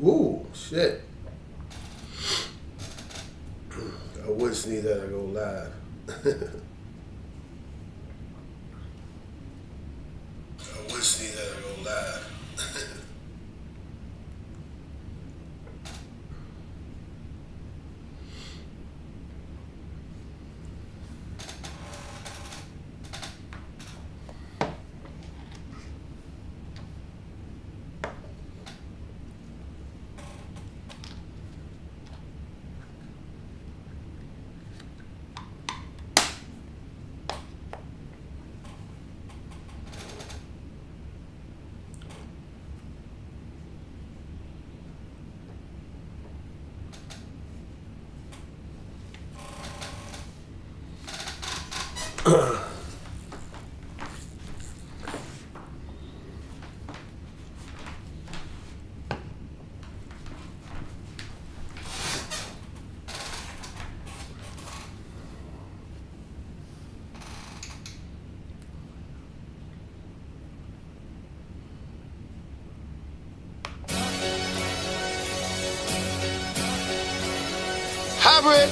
Ooh, shit. I would sneeze that I go live. I would sneeze that I go live.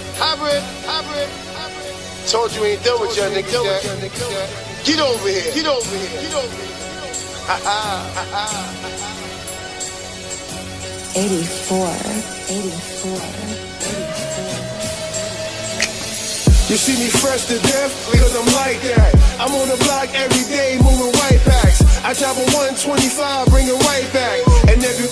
Hybrid. Told you ain't done with your niggas yet. Get over here. 84. You see me fresh to death, cause I'm like that. I'm on the block every day, moving white packs. I drop a 125, bring it right back. And if you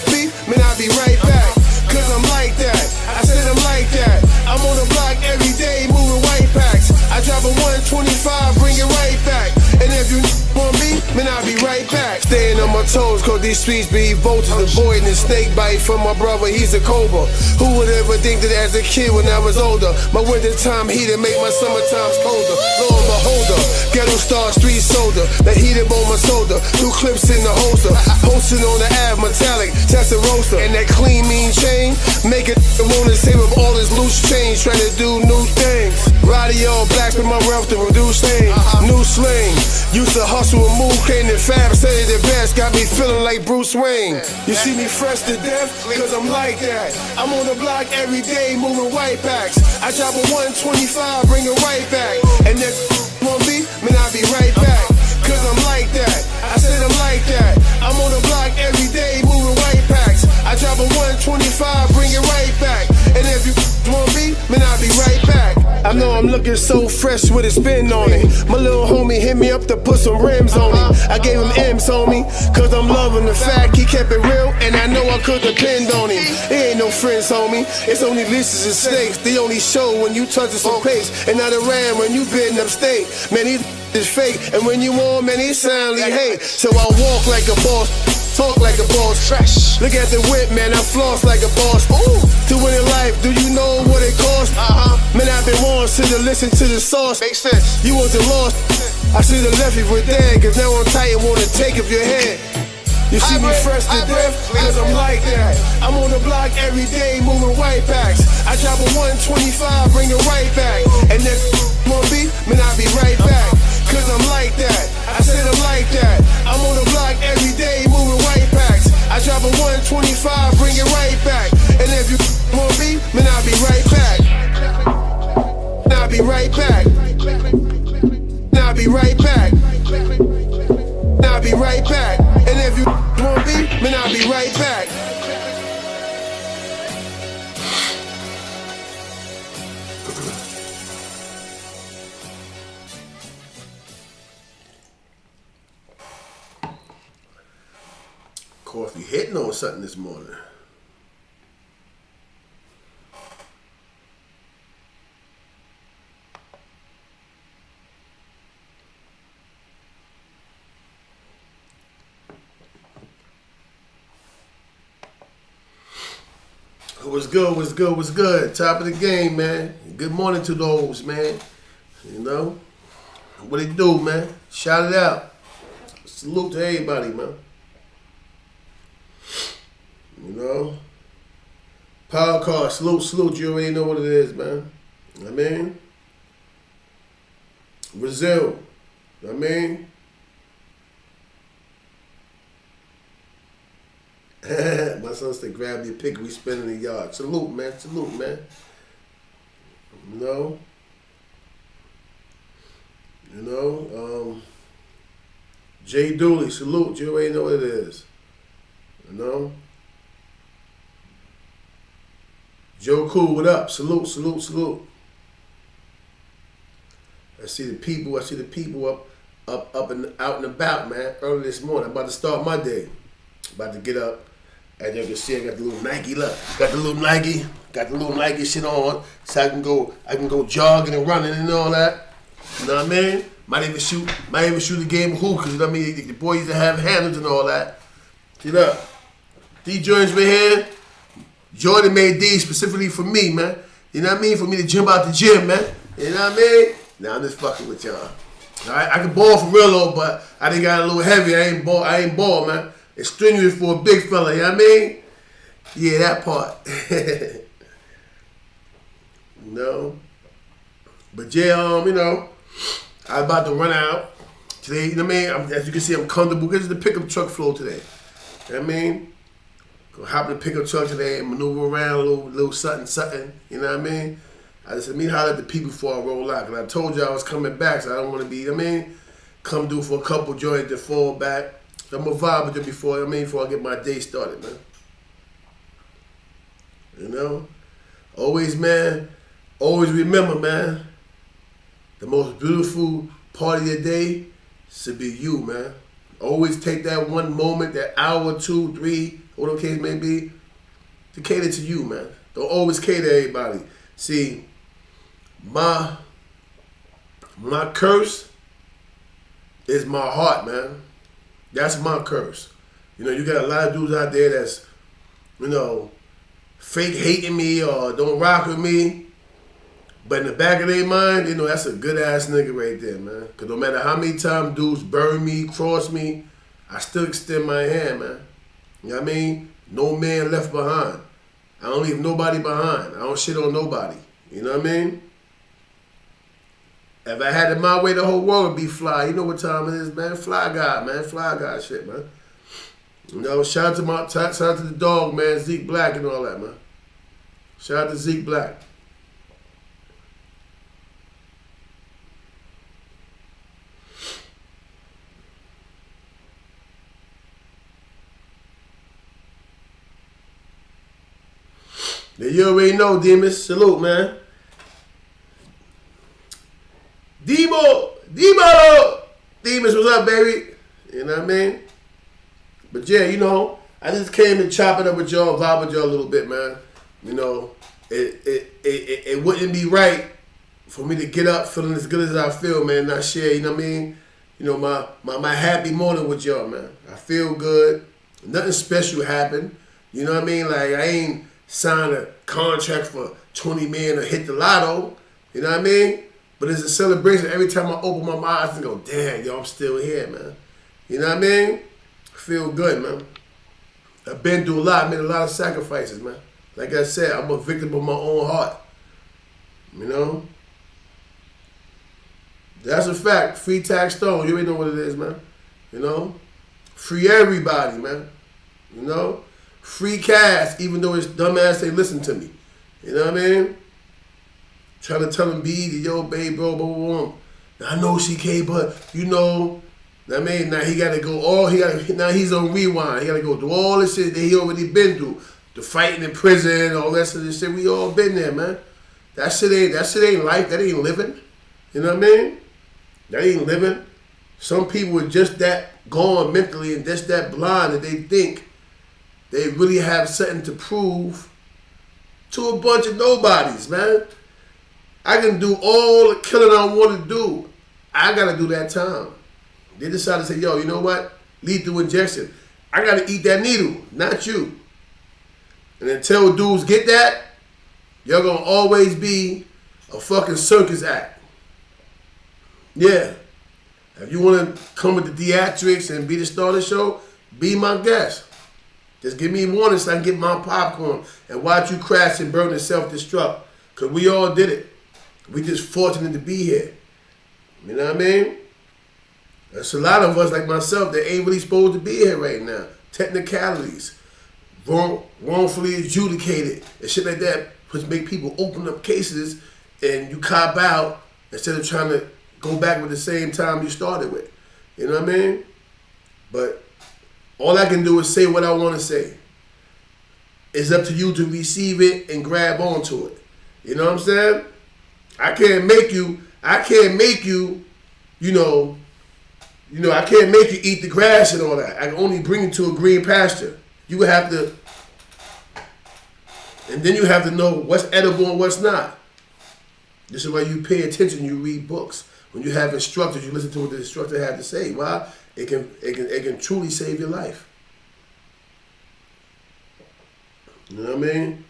beef, man, I'll be right back. Cause I'm like that, I said I'm like that. I'm on the block every day, moving white packs. I drop a 125, bring it right back. And if you want me, man, I'll be right back. Staying on my toes, cause these streets be vultures. Avoiding the snake bite from my brother, he's a cobra. Who would ever think that as a kid when I was older, my winter time heater make my summer times colder. Lo and beholder, ghetto star, street soldier. The heater on my shoulder, 2 clips in the holster. Posting on the Ave, metallic, that's a roaster. And that clean, mean chain, make it wanna save up all this loose change, trying to do new things. Roddy all black with my wealth to reduce things. New sling, used to hustle and move, came to fab, said it the best, got me feeling like Bruce Wayne. You see me fresh to death, cause I'm like that. I'm on the block every day, moving white packs. I drop a 125, bring it right back. And if want me, man, I'll be right back. Cause I'm like that, I said I'm like that. I'm on the block every day, moving white packs. I drop a 125, bring it right back. And if you want me, man, I'll be right back. I know I'm looking so fresh with a spin on it. My little homie hit me up to put some rims on it. I gave him M's on me, cause I'm loving the fact he kept it real, and I know I could depend on him. It ain't no friends, homie, it's only leases and stakes. They only show when you touch some pace, and not around when you been upstate. Man, he's is fake, and when you on, man, he sound like hate. So I walk like a boss, talk like a boss, trash. Look at the whip, man, I floss like a boss. Ooh, to win in life, do you know what it costs? Man, I've been warned to listen to the sauce. Makes sense. You wasn't lost. I should've left you for dead, cause now I'm tight and wanna take up your head. You see me fresh to death, cause I'm like that. I'm on the block every day, moving white packs. I drop a 125, bring it right back. And if you want me, man, I'll be right back. Cause I'm like that, I said I'm like that. I'm on the block every day, moving white packs. I drop a 125, bring it right back. And if you want me, man, I'll be right back. I'll be right back. I'll be right back. I'll be right back. And if you want me, man, I'll be right back. Coffee hitting on something this morning. What's good? Top of the game, man. Good morning to those, man. You know, what it do, man? Shout it out. Salute to everybody, man. You know, power car, salute. You already know what it is, man. I mean, Brazil. I mean, My son said, grab your pick, we spin in the yard. Salute, man. Salute, man. You know? Jay Dooley, salute. You already know what it is. You know? Joe Cool, what up? Salute, salute, salute. I see the people up and out and about, man, early this morning. I'm about to start my day. About to get up. As you can see, I got the little Nike, look. Got the little Nike shit on. So I can go jogging and running and all that. You know what I mean? Might even shoot a game of hookahs, you know what I mean? The boys used to have handles and all that. Get up. These joints right here, Jordan made these specifically for me, man. You know what I mean? For me to jump out the gym, man. You know what I mean? Now I'm just fucking with y'all. Alright, I can ball for real though, but I done got a little heavy. I ain't ball, man. It's strenuous for a big fella, you know what I mean? Yeah, that part. No. But yeah, I'm about to run out today, you know what I mean? As you can see, I'm comfortable. This is the pickup truck flow today. You know what I mean? Go hop in the pickup truck today and maneuver around a little something, you know what I mean? I just said, holler at the people before I roll out. Because I told you I was coming back, so I don't want to be, you know what I mean? Come do for a couple joints to fall back. So I'm going to vibe with you before I get my day started, man. You know? Always remember, man, the most beautiful part of your day should be you, man. Always take that one moment, that hour, 2, 3, whatever the case may be, to cater to you, man. Don't always cater to everybody. See, my curse is my heart, man. That's my curse. You got a lot of dudes out there that's, fake hating me or don't rock with me. But in the back of their mind, that's a good ass nigga right there, man. Because no matter how many times dudes burn me, cross me, I still extend my hand, man. You know what I mean? No man left behind. I don't leave nobody behind. I don't shit on nobody. You know what I mean? If I had it my way, the whole world would be fly. You know what time it is, man. Fly guy, man. Fly guy shit, man. Shout out to the dog, man. Zeke Black and all that, man. Shout out to Zeke Black. You already know, Demas. Salute, man. Demas, what's up, baby? You know what I mean? But yeah, I just came to chop it up with y'all, vibe with y'all a little bit, man. It wouldn't be right for me to get up feeling as good as I feel, man, not share, you know what I mean? My happy morning with y'all, man. I feel good. Nothing special happened. You know what I mean? Like, I ain't signed a contract for 20 million or hit the lotto. You know what I mean? But it's a celebration every time I open my eyes and go, damn, yo, I'm still here, man. You know what I mean? I feel good, man. I've been through a lot, made a lot of sacrifices, man. Like I said, I'm a victim of my own heart. That's a fact. Free Tax Stone. You already know what it is, man. Free everybody, man. Free cash, even though it's dumbass they listen to me. You know what I mean? Trying to tell them, yo, babe, bro, blah, blah, blah. I know CK, but I mean, now he got to go now he's on rewind. He got to go through all this shit that he already been through. The fighting in prison, all that sort of shit. We all been there, man. That shit ain't life. That ain't living. You know what I mean? That ain't living. Some people are just that gone mentally and just that blind that they think they really have something to prove to a bunch of nobodies, man. I can do all the killing I want to do. I got to do that time. They decided to say, yo, you know what? Lethal injection. I got to eat that needle, not you. And until dudes get that, you're going to always be a fucking circus act. Yeah. If you want to come with the theatrics and be the star of the show, be my guest. Just give me warning so I can get my popcorn and watch you crash and burn and self-destruct. Because we all did it. We just fortunate to be here. You know what I mean? There's a lot of us like myself that ain't really supposed to be here right now. Technicalities. wrongfully adjudicated and shit like that, which make people open up cases and you cop out instead of trying to go back with the same time you started with. You know what I mean? But all I can do is say what I want to say. It's up to you to receive it and grab onto it. You know what I'm saying? I can't make you, I can't make you eat the grass and all that. I can only bring you to a green pasture. You have to, and then you have to know what's edible and what's not. This is why you pay attention, you read books. When you have instructors, you listen to what the instructor had to say. Why? It can truly save your life. You know what I mean?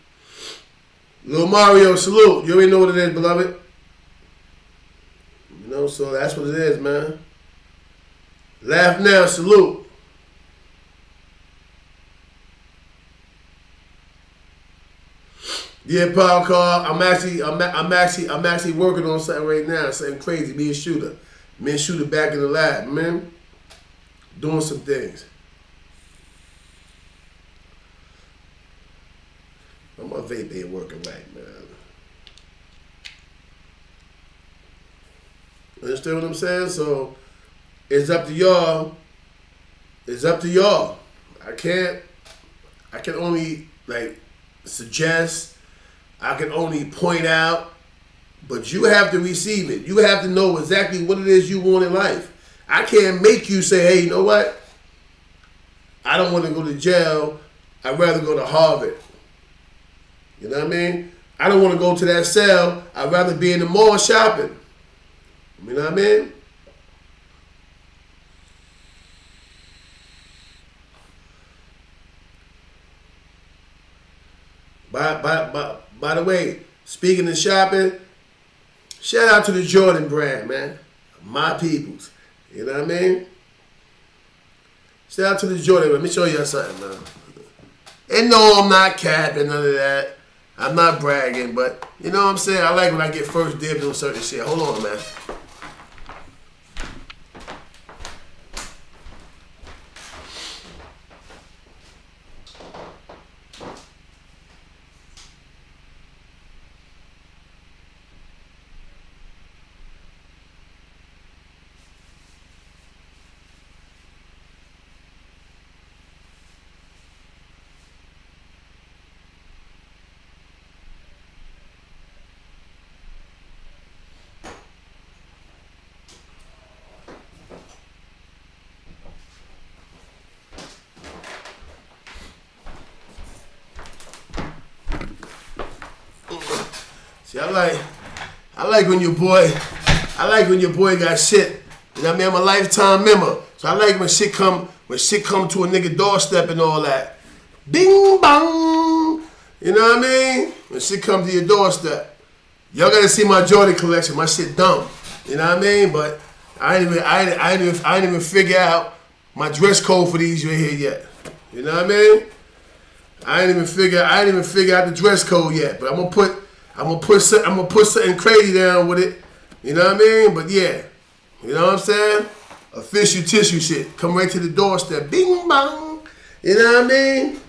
Lil Mario, salute. You already know what it is, beloved. You know, so that's what it is, man. Laugh now, salute. Yeah, Paul Carl. I'm actually working on something right now, something crazy. Me and Shooter back in the lab, man. Doing some things. My vape ain't working right, man. Understand what I'm saying? So it's up to y'all. It's up to y'all. I can only suggest. I can only point out, but you have to receive it. You have to know exactly what it is you want in life. I can't make you say, hey, you know what? I don't want to go to jail. I'd rather go to Harvard. You know what I mean? I don't want to go to that cell. I'd rather be in the mall shopping. You know what I mean? By the way, speaking of shopping, shout out to the Jordan brand, man. My peoples. You know what I mean? Shout out to the Jordan. Let me show you something, man. And no, I'm not capping, none of that. I'm not bragging, but you know what I'm saying? I like when I get first dibs on certain shit. Hold on, man. See, I like when your boy got shit. You know what I mean? I'm a lifetime member. So I like when shit come to a nigga doorstep and all that. Bing bong. You know what I mean? When shit come to your doorstep. Y'all gotta see my Jordan collection. My shit dumb. You know what I mean? But I ain't even figure out my dress code for these right here yet. You know what I mean? I ain't even figure out the dress code yet. But I'm gonna put something crazy down with it. You know what I mean? But yeah, you know what I'm saying? Official tissue shit. Come right to the doorstep. Bing bong. You know what I mean?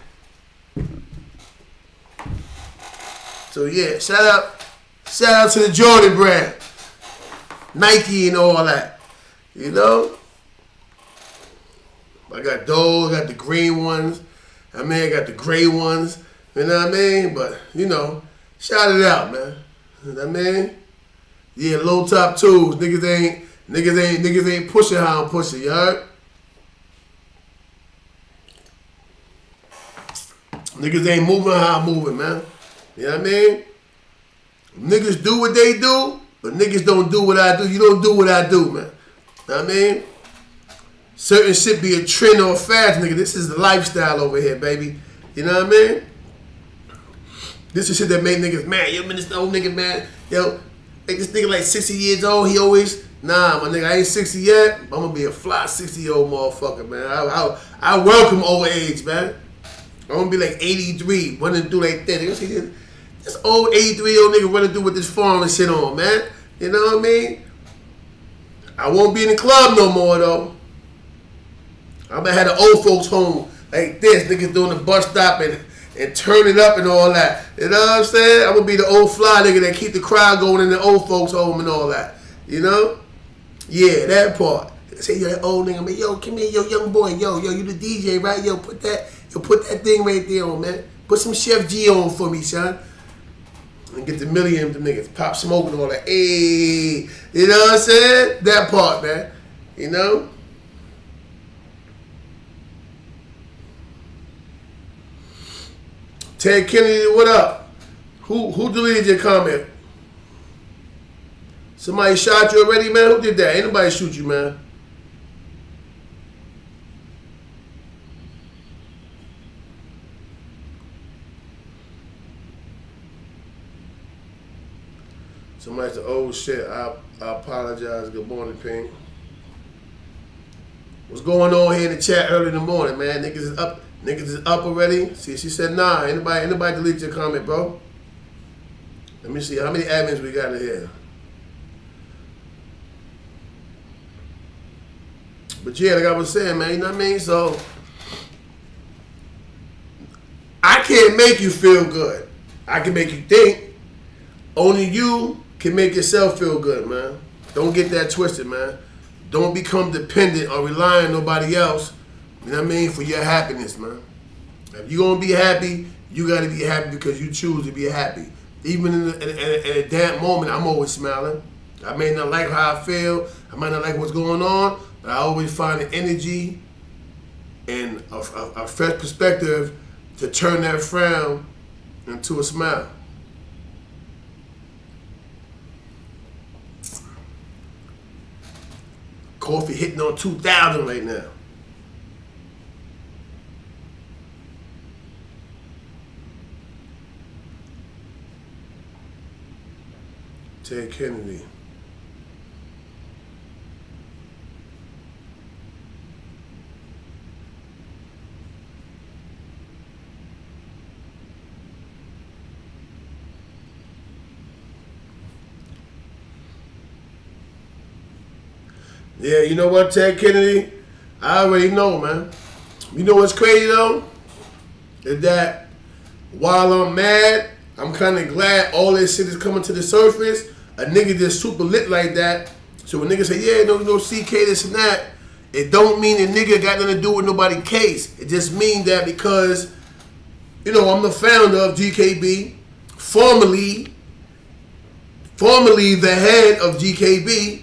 So yeah, shout out to the Jordan brand. Nike and all that. You know? I got those, I got the green ones. I got the gray ones. You know what I mean? But, you know, shout it out, man. You know what I mean? Yeah, low top twos. Niggas ain't pushing how I'm pushing, you heard? Niggas ain't moving how I'm moving, man. You know what I mean? Niggas do what they do, but niggas don't do what I do. You don't do what I do, man. You know what I mean? Certain shit be a trend or a fad, nigga. This is the lifestyle over here, baby. You know what I mean? This is shit that make niggas mad. Yo, man, this old nigga, man. Yo, make this nigga like 60 years old. He always, nah, my nigga, I ain't 60 yet. But I'm gonna be a fly 60-year-old motherfucker, man. I welcome old age, man. I'm gonna be like 83, running through like that. This old 83-year-old nigga running through with this foreign shit on, man. You know what I mean? I won't be in the club no more, though. I'm gonna have the old folks home like this. Niggas doing the bus stop and turn it up and all that. You know what I'm saying? I'm gonna be the old fly nigga that keep the crowd going in the old folks home and all that. You know? Yeah, that part. Say, yo, that old nigga, man, yo, come here, yo, young boy, yo, you the DJ, right? Yo, put that thing right there on, man. Put some Chef G on for me, son. And get the million of them niggas, pop smoke and all that. Hey, you know what I'm saying? That part, man. You know? Ted Kennedy, what up? Who deleted your comment? Somebody shot you already, man? Who did that? Ain't nobody shoot you, man. Somebody said, oh shit, I apologize. Good morning, Pink. What's going on here in the chat early in the morning, man? Niggas is up. Niggas is up already. See, she said, nah, anybody delete your comment, bro? Let me see, how many admins we got in here? But yeah, like I was saying, man, you know what I mean? So, I can't make you feel good. I can make you think. Only you can make yourself feel good, man. Don't get that twisted, man. Don't become dependent or rely on nobody else, you know what I mean, for your happiness, man. If you're going to be happy, you got to be happy because you choose to be happy. Even in a damn moment, I'm always smiling. I may not like how I feel. I might not like what's going on, but I always find the energy and a fresh perspective to turn that frown into a smile. Coffee hitting on 2,000 right now. Ted Kennedy. Yeah, you know what, Ted Kennedy? I already know, man. You know what's crazy, though? Is that while I'm mad, I'm kind of glad all this shit is coming to the surface. A nigga just super lit like that. So when niggas say, yeah, no CK, this and that, it don't mean the nigga got nothing to do with nobody's case. It just means that because, you know, I'm the founder of GKB, formerly the head of GKB.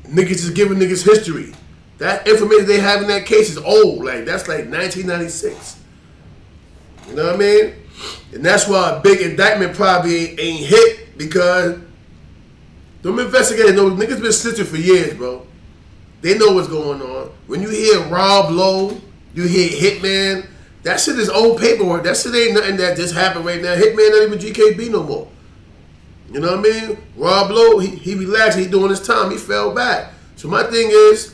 Niggas is giving niggas history. That information they have in that case is old. Like, that's like 1996. You know what I mean? And that's why a big indictment probably ain't hit, because them investigators know niggas been snitching for years, bro. They know what's going on. When you hear Rob Lowe, you hear Hitman, that shit is old paperwork. That shit ain't nothing that just happened right now. Hitman not even GKB no more. You know what I mean? Rob Lowe, he relaxed, he doing his time, he fell back. So my thing is,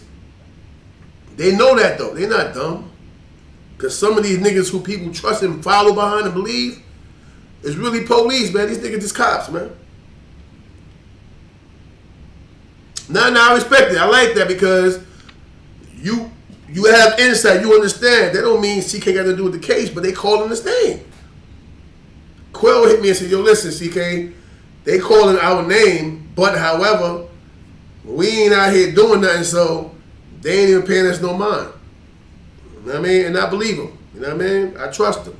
they know that though. They not dumb. Because some of these niggas who people trust and follow behind and believe is really police, man. These niggas just cops, man. Now I respect it. I like that because you have insight, you understand. That don't mean CK got to do with the case, but they calling his name. Quell hit me and said, yo, listen, CK, they calling our name, but however, we ain't out here doing nothing, so they ain't even paying us no mind. You know what I mean? And I believe them. You know what I mean? I trust them.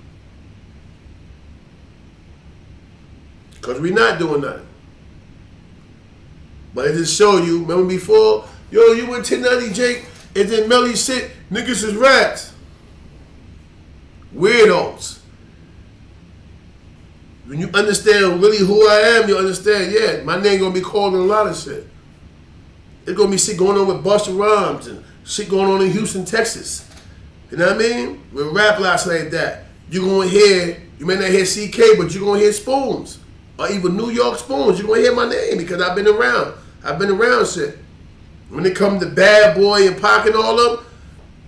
Because we not doing nothing. But it just show you, remember before, yo, you went 1090 Jake, and then Melly shit, niggas is rats. Weirdos. When you understand really who I am, you understand, yeah, my name gonna be called in a lot of shit. There's gonna be shit going on with Busta Rhymes and shit going on in Houston, Texas. You know what I mean? With rap lots like that. You gonna hear, you may not hear CK, but you gonna hear Spoons. Or even New York Spoons. You gonna hear my name because I've been around. I've been around shit. When it comes to Bad Boy and Pac and all of them,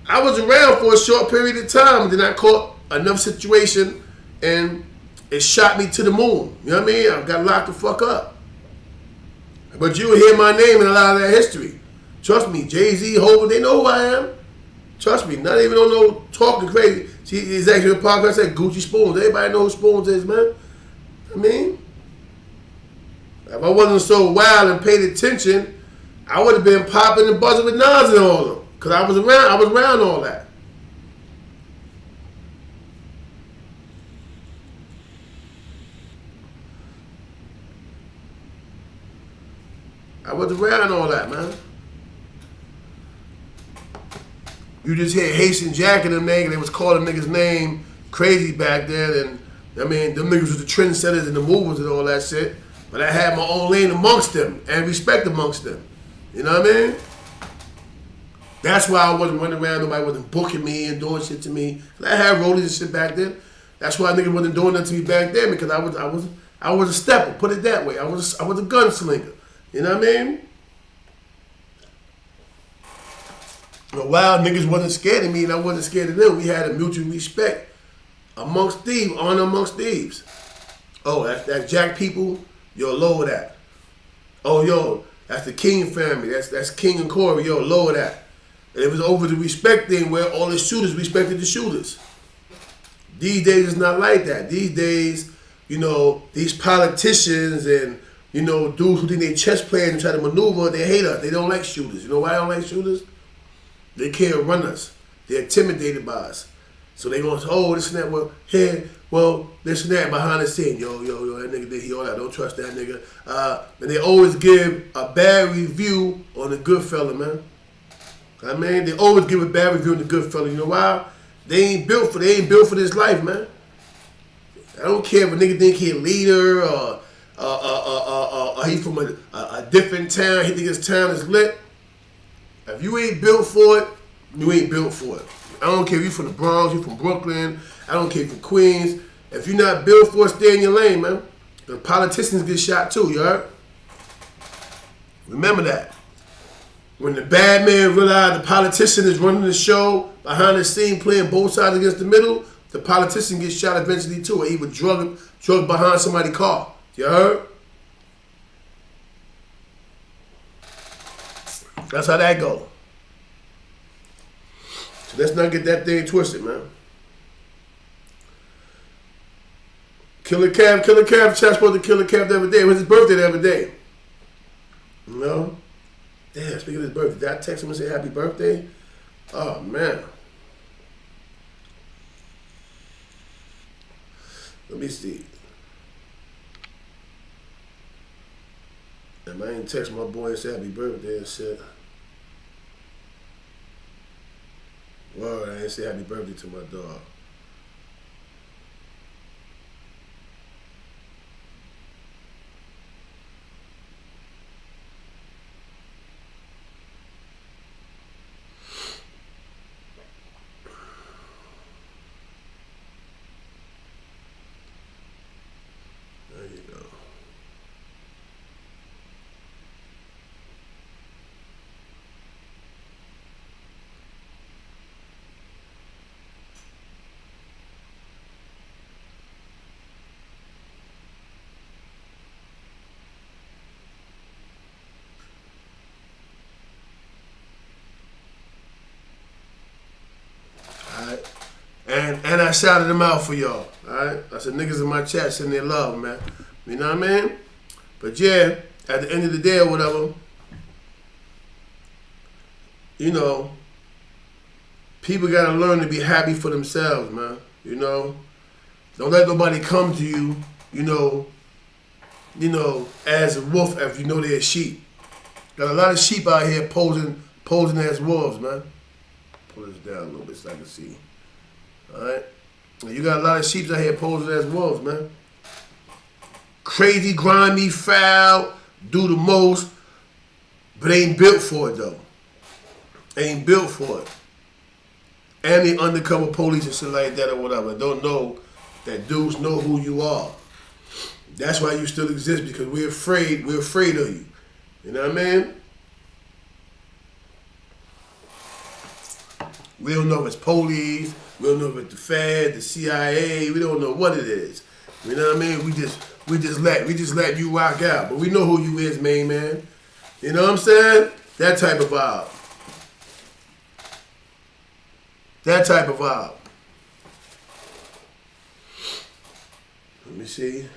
I was around for a short period of time. Then I caught another situation and it shot me to the moon. You know what I mean? I got locked the fuck up. But you will hear my name in a lot of that history. Trust me, Jay-Z, Hov, they know who I am. Trust me, not even on no talking crazy. See, he's actually a podcast said Gucci Spoons. Everybody knows who Spoons is, man. I mean, if I wasn't so wild and paid attention, I would have been popping and buzzing with Nas and all of them. Because I was around all that. I was around all that, man. You just hear Haitian Jack and them niggas, they was calling niggas name crazy back then, and I mean, them niggas was the trendsetters and the movers and all that shit. But I had my own lane amongst them and respect amongst them. You know what I mean? That's why I wasn't running around, nobody wasn't booking me and doing shit to me. I had rollies and shit back then. That's why niggas wasn't doing nothing to me back then, because I was a stepper, put it that way. I was a gunslinger. You know what I mean? While niggas wasn't scared of me and I wasn't scared of them, we had a mutual respect amongst thieves, honor amongst thieves. Oh, that's Jack people, yo, lower that. Oh, yo, that's the King family, that's King and Corey, yo, lower that. And it was over the respect thing where all the shooters respected the shooters. These days it's not like that. These days, you know, these politicians and, you know, dudes who think they chess players and try to maneuver, they hate us. They don't like shooters. You know why they don't like shooters? They can't run us. They're intimidated by us. So they gonna say, oh, this and that, this and that behind the scene. Yo, that nigga did all that. Don't trust that nigga. And they always give a bad review on the good fella, man. I mean, they always give a bad review on the good fella. You know why? They ain't built for this life, man. I don't care if a nigga think he a leader or he from a different town, he think his town is lit. If you ain't built for it, you ain't built for it. I don't care if you from the Bronx, you from Brooklyn, I don't care if you from Queens. If you're not built for it, stay in your lane, man. The politicians get shot too, you heard? Remember that. When the bad man realized the politician is running the show behind the scene playing both sides against the middle, the politician gets shot eventually too, or he was drug behind somebody's car. You heard? That's how that go. So let's not get that thing twisted, man. Killer Cab, Chad's supposed to kill a cab the other day. It was his birthday the other day. You know? Damn, speaking of his birthday, did I text him and say happy birthday? Oh, man. Let me see. And I ain't text my boy and say happy birthday and shit. Well, I ain't say happy birthday to my dog. There you go. And I shouted them out for y'all. Alright? I said niggas in my chat sending their love, man. You know what I mean? But yeah, at the end of the day or whatever, you know, people gotta learn to be happy for themselves, man. You know? Don't let nobody come to you, you know, as a wolf if you know they're a sheep. Got a lot of sheep out here posing as wolves, man. Pull this down a little bit so I can see. Alright? You got a lot of sheep out here posing as wolves, man. Crazy, grimy, foul, do the most, but ain't built for it though. Ain't built for it. And they undercover police and shit like that or whatever. Don't know that dudes know who you are. That's why you still exist, because we're afraid of you. You know what I mean? We don't know if it's police, we don't know if it's the Fed, the CIA, we don't know what it is. You know what I mean? We just let you rock out. But we know who you is, main man. You know what I'm saying? That type of vibe. That type of vibe. Let me see.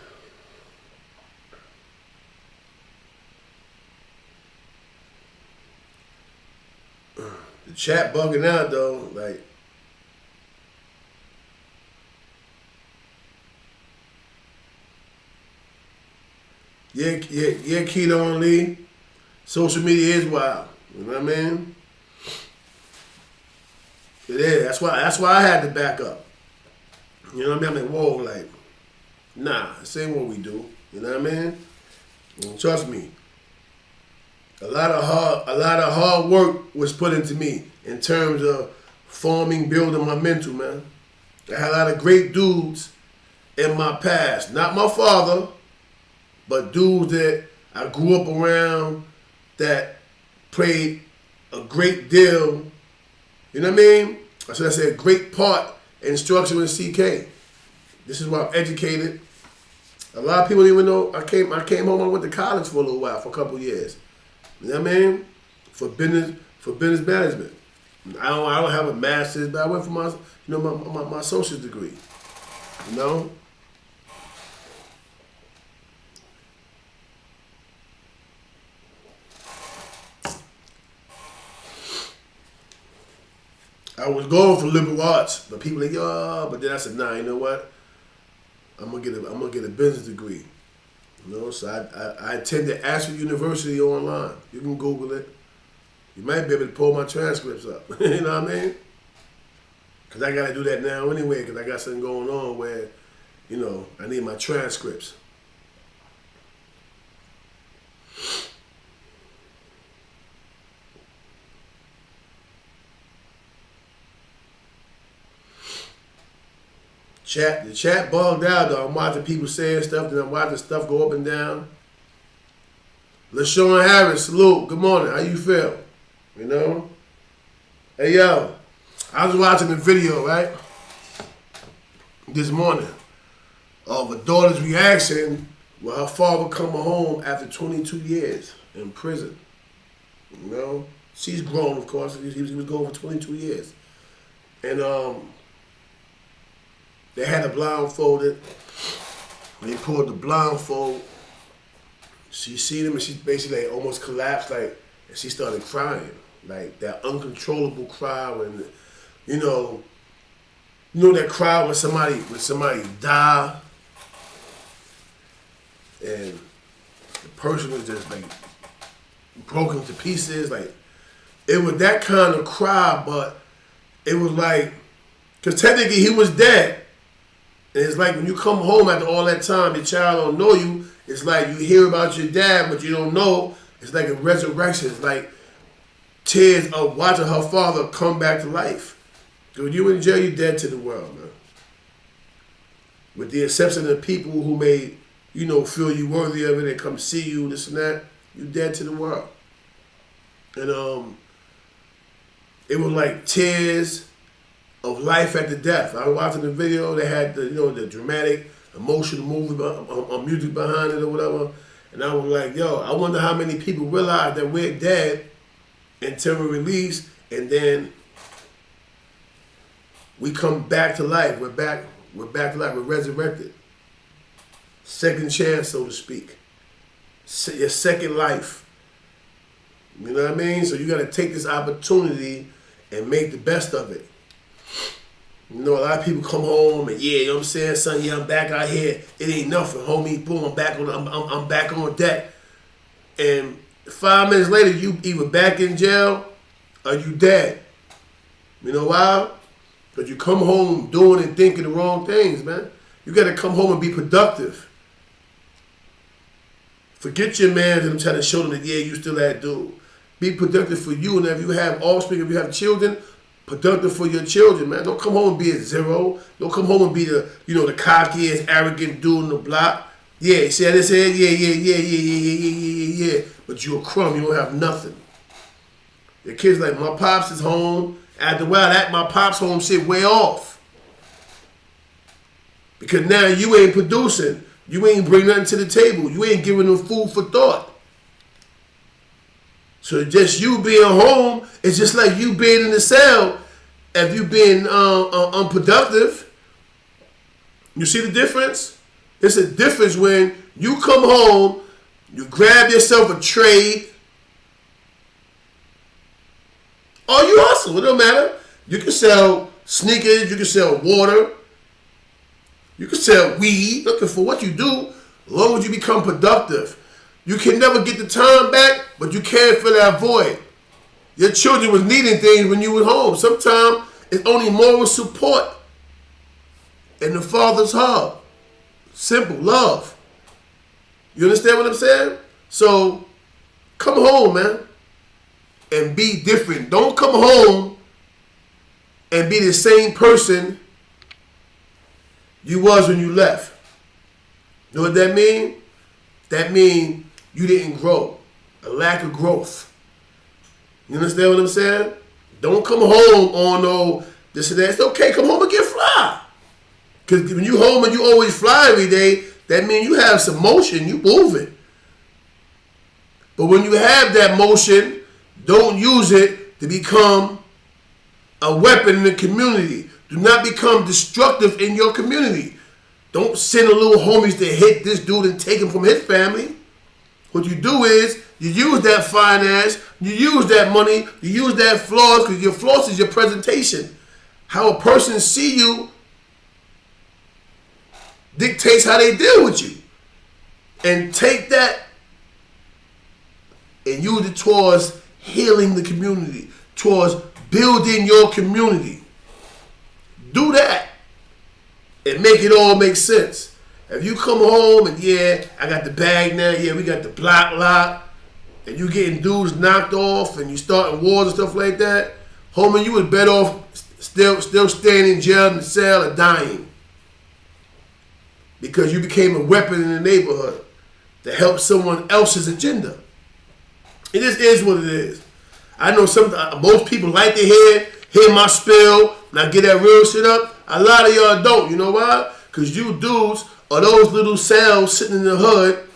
The chat bugging out though, like. Yeah, Keto and Lee. Social media is wild. You know what I mean? It is. That's why I had to back up. You know what I mean? I'm like, whoa, like, nah, this ain't what we do. You know what I mean? And trust me. A lot of hard work was put into me in terms of forming, building my mental, man. I had a lot of great dudes in my past. Not my father, but dudes that I grew up around that played a great deal, you know what I mean? I should say a great part in structuring CK. This is why I'm educated. A lot of people don't even know I came home, I went to college for a little while, for a couple of years. You know what I mean? For business management. I don't have a master's, but I went for my my associate's degree. You know? I was going for liberal arts, but people like, but then I said, nah, you know what? I'm gonna get a business degree. You know, so I attended Ashford University online. You can Google it. You might be able to pull my transcripts up. You know what I mean? Because I got to do that now anyway, because I got something going on where, you know, I need my transcripts. The chat bugged out though. I'm watching people saying stuff, then I'm watching stuff go up and down. LaShawn Harris, salute. Good morning. How you feel? You know? Hey yo, I was watching the video, right? This morning of a daughter's reaction when her father coming home after 22 years in prison. You know? She's grown, of course. He was gone for 22 years. And they had her blindfolded. They pulled the blindfold. She seen him and she basically like almost collapsed, like, and she started crying, like that uncontrollable cry when, you know that cry when somebody die, and the person was just like broken to pieces. Like it was that kind of cry, but it was like, because technically he was dead. And it's like when you come home after all that time, your child don't know you. It's like you hear about your dad, but you don't know. It's like a resurrection. It's like tears of watching her father come back to life. When you in jail, you're dead to the world, man. With the exception of the people who may, feel you worthy of it and come see you, this and that, you dead to the world. And it was like tears of life after death. I was watching the video. They had the dramatic, emotional music behind it or whatever. And I was like, yo, I wonder how many people realize that we're dead until we're released, and then we come back to life. We're back to life. We're resurrected. Second chance, so to speak. Your second life. You know what I mean? So you got to take this opportunity and make the best of it. A lot of people come home and you know what I'm saying, son, I'm back out here. It ain't nothing, homie. Boom, I'm back on deck. And 5 minutes later, you either back in jail or you dead. You know why? Because you come home doing and thinking the wrong things, man. You got to come home and be productive. Forget your man and I'm trying to show them that, you still that dude. Be productive for you, and if you have offspring, if you have children, productive for your children, man. Don't come home and be a zero. Don't come home and be the, the cockiest, arrogant dude in the block. Yeah, see how this head? Yeah. But you a crumb. You don't have nothing. The kids like, my pops is home. After a while, that my pops home shit way off. Because now you ain't producing. You ain't bring nothing to the table. You ain't giving them food for thought. So just you being home is just like you being in the cell if you've been unproductive. You see the difference? It's a difference when you come home, you grab yourself a trade, or you hustle. It don't matter. You can sell sneakers, you can sell water, you can sell weed. Looking for what you do, as long as you become productive. You can never get the time back, but you can fill that void. Your children was needing things when you were home. Sometimes it's only moral support in the father's heart. Simple, love. You understand what I'm saying? So, come home, man, and be different. Don't come home and be the same person you was when you left. You know what that mean? That mean you didn't grow. A lack of growth. You understand what I'm saying? Don't come home on no this and that. It's okay, come home and get fly. Because when you home and you always fly every day, that means you have some motion, you moving. But when you have that motion, don't use it to become a weapon in the community. Do not become destructive in your community. Don't send a little homies to hit this dude and take him from his family. What you do is, you use that finance, you use that money, you use that flaws, because your flaws is your presentation. How a person see you dictates how they deal with you. And take that and use it towards healing the community, towards building your community. Do that and make it all make sense. If you come home and I got the bag now, we got the block lock, and you getting dudes knocked off and you starting wars and stuff like that, homie, you was better off still staying in jail in the cell or dying. Because you became a weapon in the neighborhood to help someone else's agenda. It just is what it is. I know most people like to hear my spill when I get that real shit up. A lot of y'all don't. You know why? Because you dudes are those little cells sitting in the hood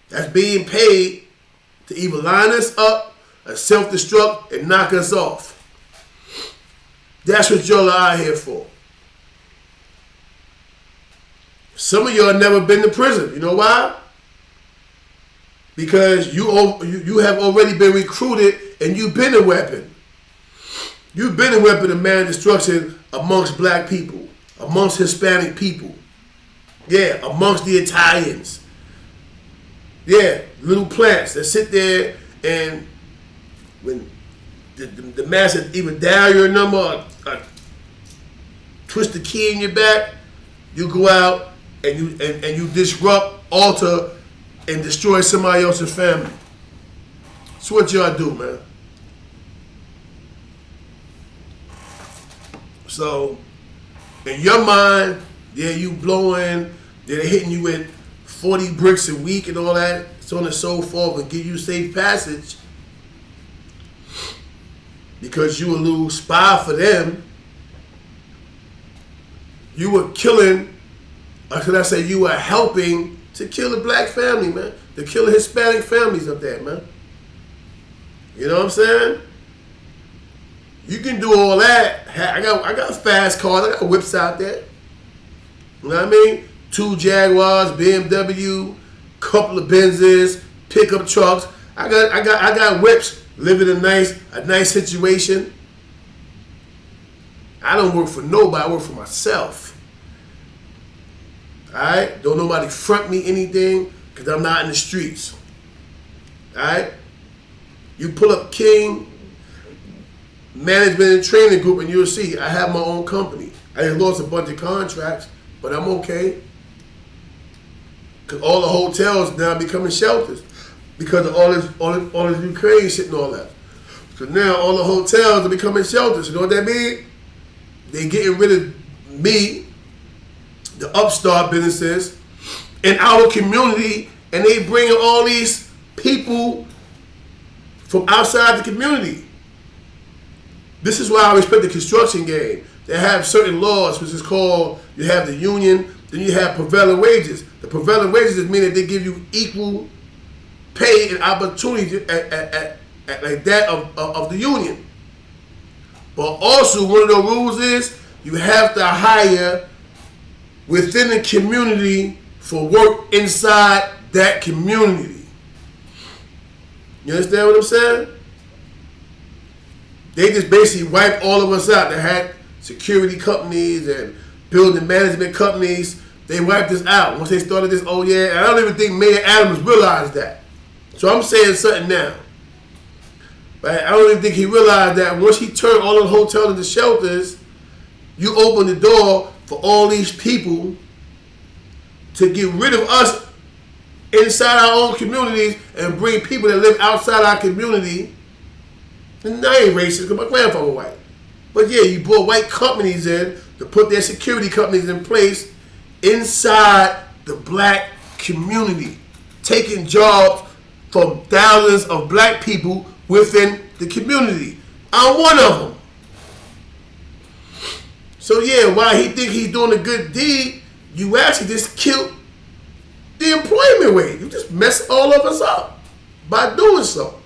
that's being paid to either line us up or self-destruct and knock us off. That's what y'all are out here for. Some of y'all never been to prison. You know why? Because you have already been recruited and you've been a weapon. You've been a weapon of man destruction amongst black people, amongst Hispanic people. Amongst the Italians. Little plants that sit there and when the master either dial your number or twist the key in your back, you go out and you disrupt, alter, and destroy somebody else's family. That's what y'all do, man. So, in your mind, you blowing, they're hitting you with 40 bricks a week and all that, so on and so forth, and give you safe passage because you a little spy for them. You were killing, or should I say you were helping to kill the black family, man. To kill the Hispanic families up there, man. You know what I'm saying? You can do all that. I got fast cars. I got whips out there. You know what I mean? 2 Jaguars, BMW, couple of Benzes, pickup trucks. I got whips. Living a nice situation. I don't work for nobody. I work for myself. Alright? Don't nobody front me anything because I'm not in the streets. Alright? You pull up King Management and Training Group and you'll see I have my own company. I just lost a bunch of contracts, but I'm okay. Because all the hotels now becoming shelters because of all this Ukraine shit and all that. So now all the hotels are becoming shelters. You know what that means? They getting rid of me, the upstart businesses, in our community, and they bringing all these people from outside the community. This is why I respect the construction game. They have certain laws, which is called, you have the union, then you have prevailing wages. The prevailing wages mean that they give you equal pay and opportunity at like that of the union. But also, one of the rules is you have to hire within the community for work inside that community. You understand what I'm saying? They just basically wiped all of us out. They had security companies and building management companies. They wiped us out. Once they started this, oh yeah, and I don't even think Mayor Adams realized that. So I'm saying something now. Right? I don't even think he realized that once he turned all the hotels into shelters, you open the door for all these people to get rid of us inside our own communities and bring people that live outside our community. And I ain't racist because my grandfather was white. But yeah, you brought white companies in to put their security companies in place inside the black community, taking jobs from thousands of black people within the community. I'm one of them. So yeah, while he think he's doing a good deed, you actually just killed the employment rate. You just messed all of us up by doing so.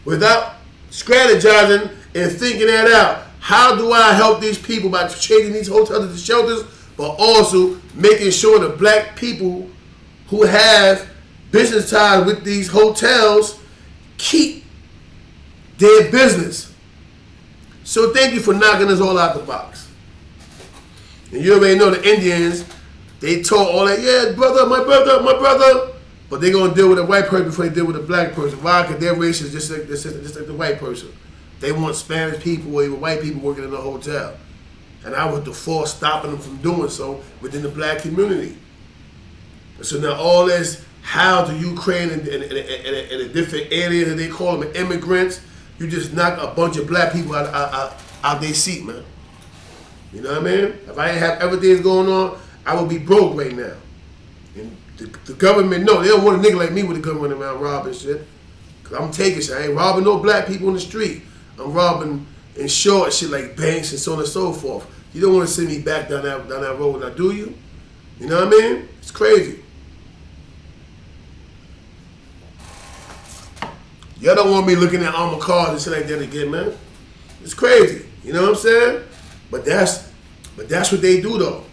Without strategizing and thinking that out. How do I help these people by changing these hotels into shelters, but also making sure the black people who have business ties with these hotels keep their business. So thank you for knocking us all out the box. And you already know the Indians, they talk all that, yeah, brother, my brother. But they're going to deal with a white person before they deal with a black person. Why? Because their race is just like the white person. They want Spanish people or even white people working in the hotel. And I was the force stopping them from doing so within the black community. And so now all this, how to Ukraine and the different areas that they call them immigrants, you just knock a bunch of black people out their seat, man. You know what I mean? If I didn't have everything going on, I would be broke right now. And the government, no, they don't want a nigga like me with a gun running around robbing shit. Cause I'm taking shit. I ain't robbing no black people in the street. I'm robbing and short shit like banks and so on and so forth. You don't want to send me back down that road, now do you? You know what I mean? It's crazy. Y'all don't want me looking at armored cars and shit like that again, man. It's crazy. You know what I'm saying? But that's what they do though.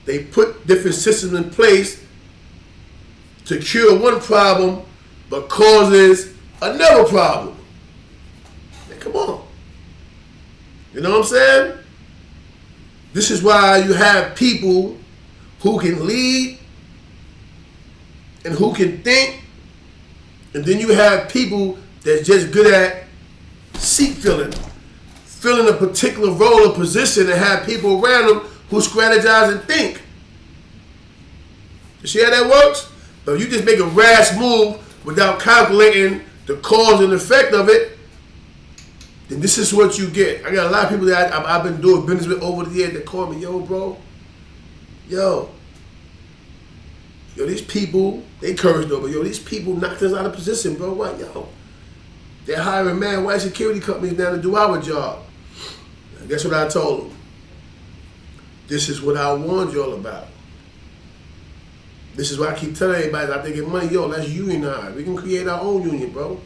They put different systems in place to cure one problem, but causes another problem. Man, come on. You know what I'm saying? This is why you have people who can lead and who can think, and then you have people that's just good at seat filling a particular role or position and have people around them who strategize and think. You see how that works? But if you just make a rash move without calculating the cause and effect of it, then this is what you get. I got a lot of people that I've been doing business with over the years that call me, yo, bro, yo, these people, they courage though, but yo, these people knocked us out of position, bro. What, yo? They're hiring man white security companies now to do our job. And guess what I told them? This is what I warned y'all about. This is why I keep telling everybody that they get money, yo, let's unionize. We can create our own union, bro.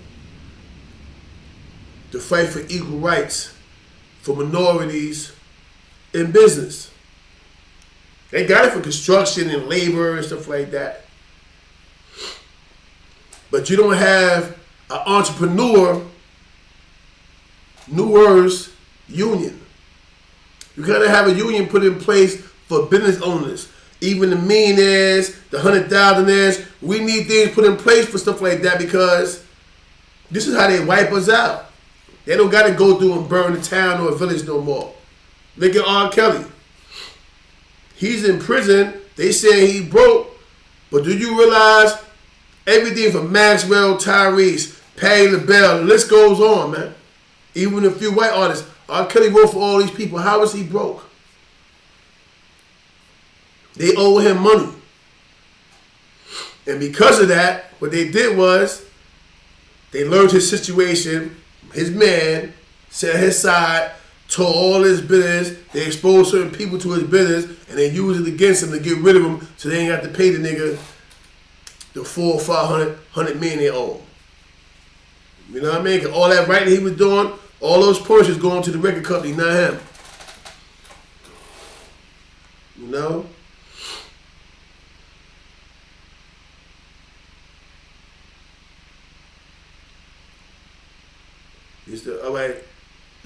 To fight for equal rights for minorities in business. They got it for construction and labor and stuff like that. But you don't have an entrepreneur's union. You gotta have a union put in place for business owners. Even the millionaires, the 100,000aires, we need things put in place for stuff like that because this is how they wipe us out. They don't gotta go through and burn a town or a village no more. Look at R. Kelly. He's in prison. They say he broke. But do you realize everything from Maxwell, Tyrese, Patti LaBelle, the list goes on, man. Even a few white artists. R. Kelly wrote for all these people. How is he broke? They owe him money. And because of that, what they did was they learned his situation. His man set his side, told all his business. They exposed certain people to his business, and they used it against him to get rid of him, so they ain't got to pay the nigga the $400 or $500 million they owe. You know what I mean? 'Cause all that writing he was doing All those points is going to the record company, not him. You know? Alright,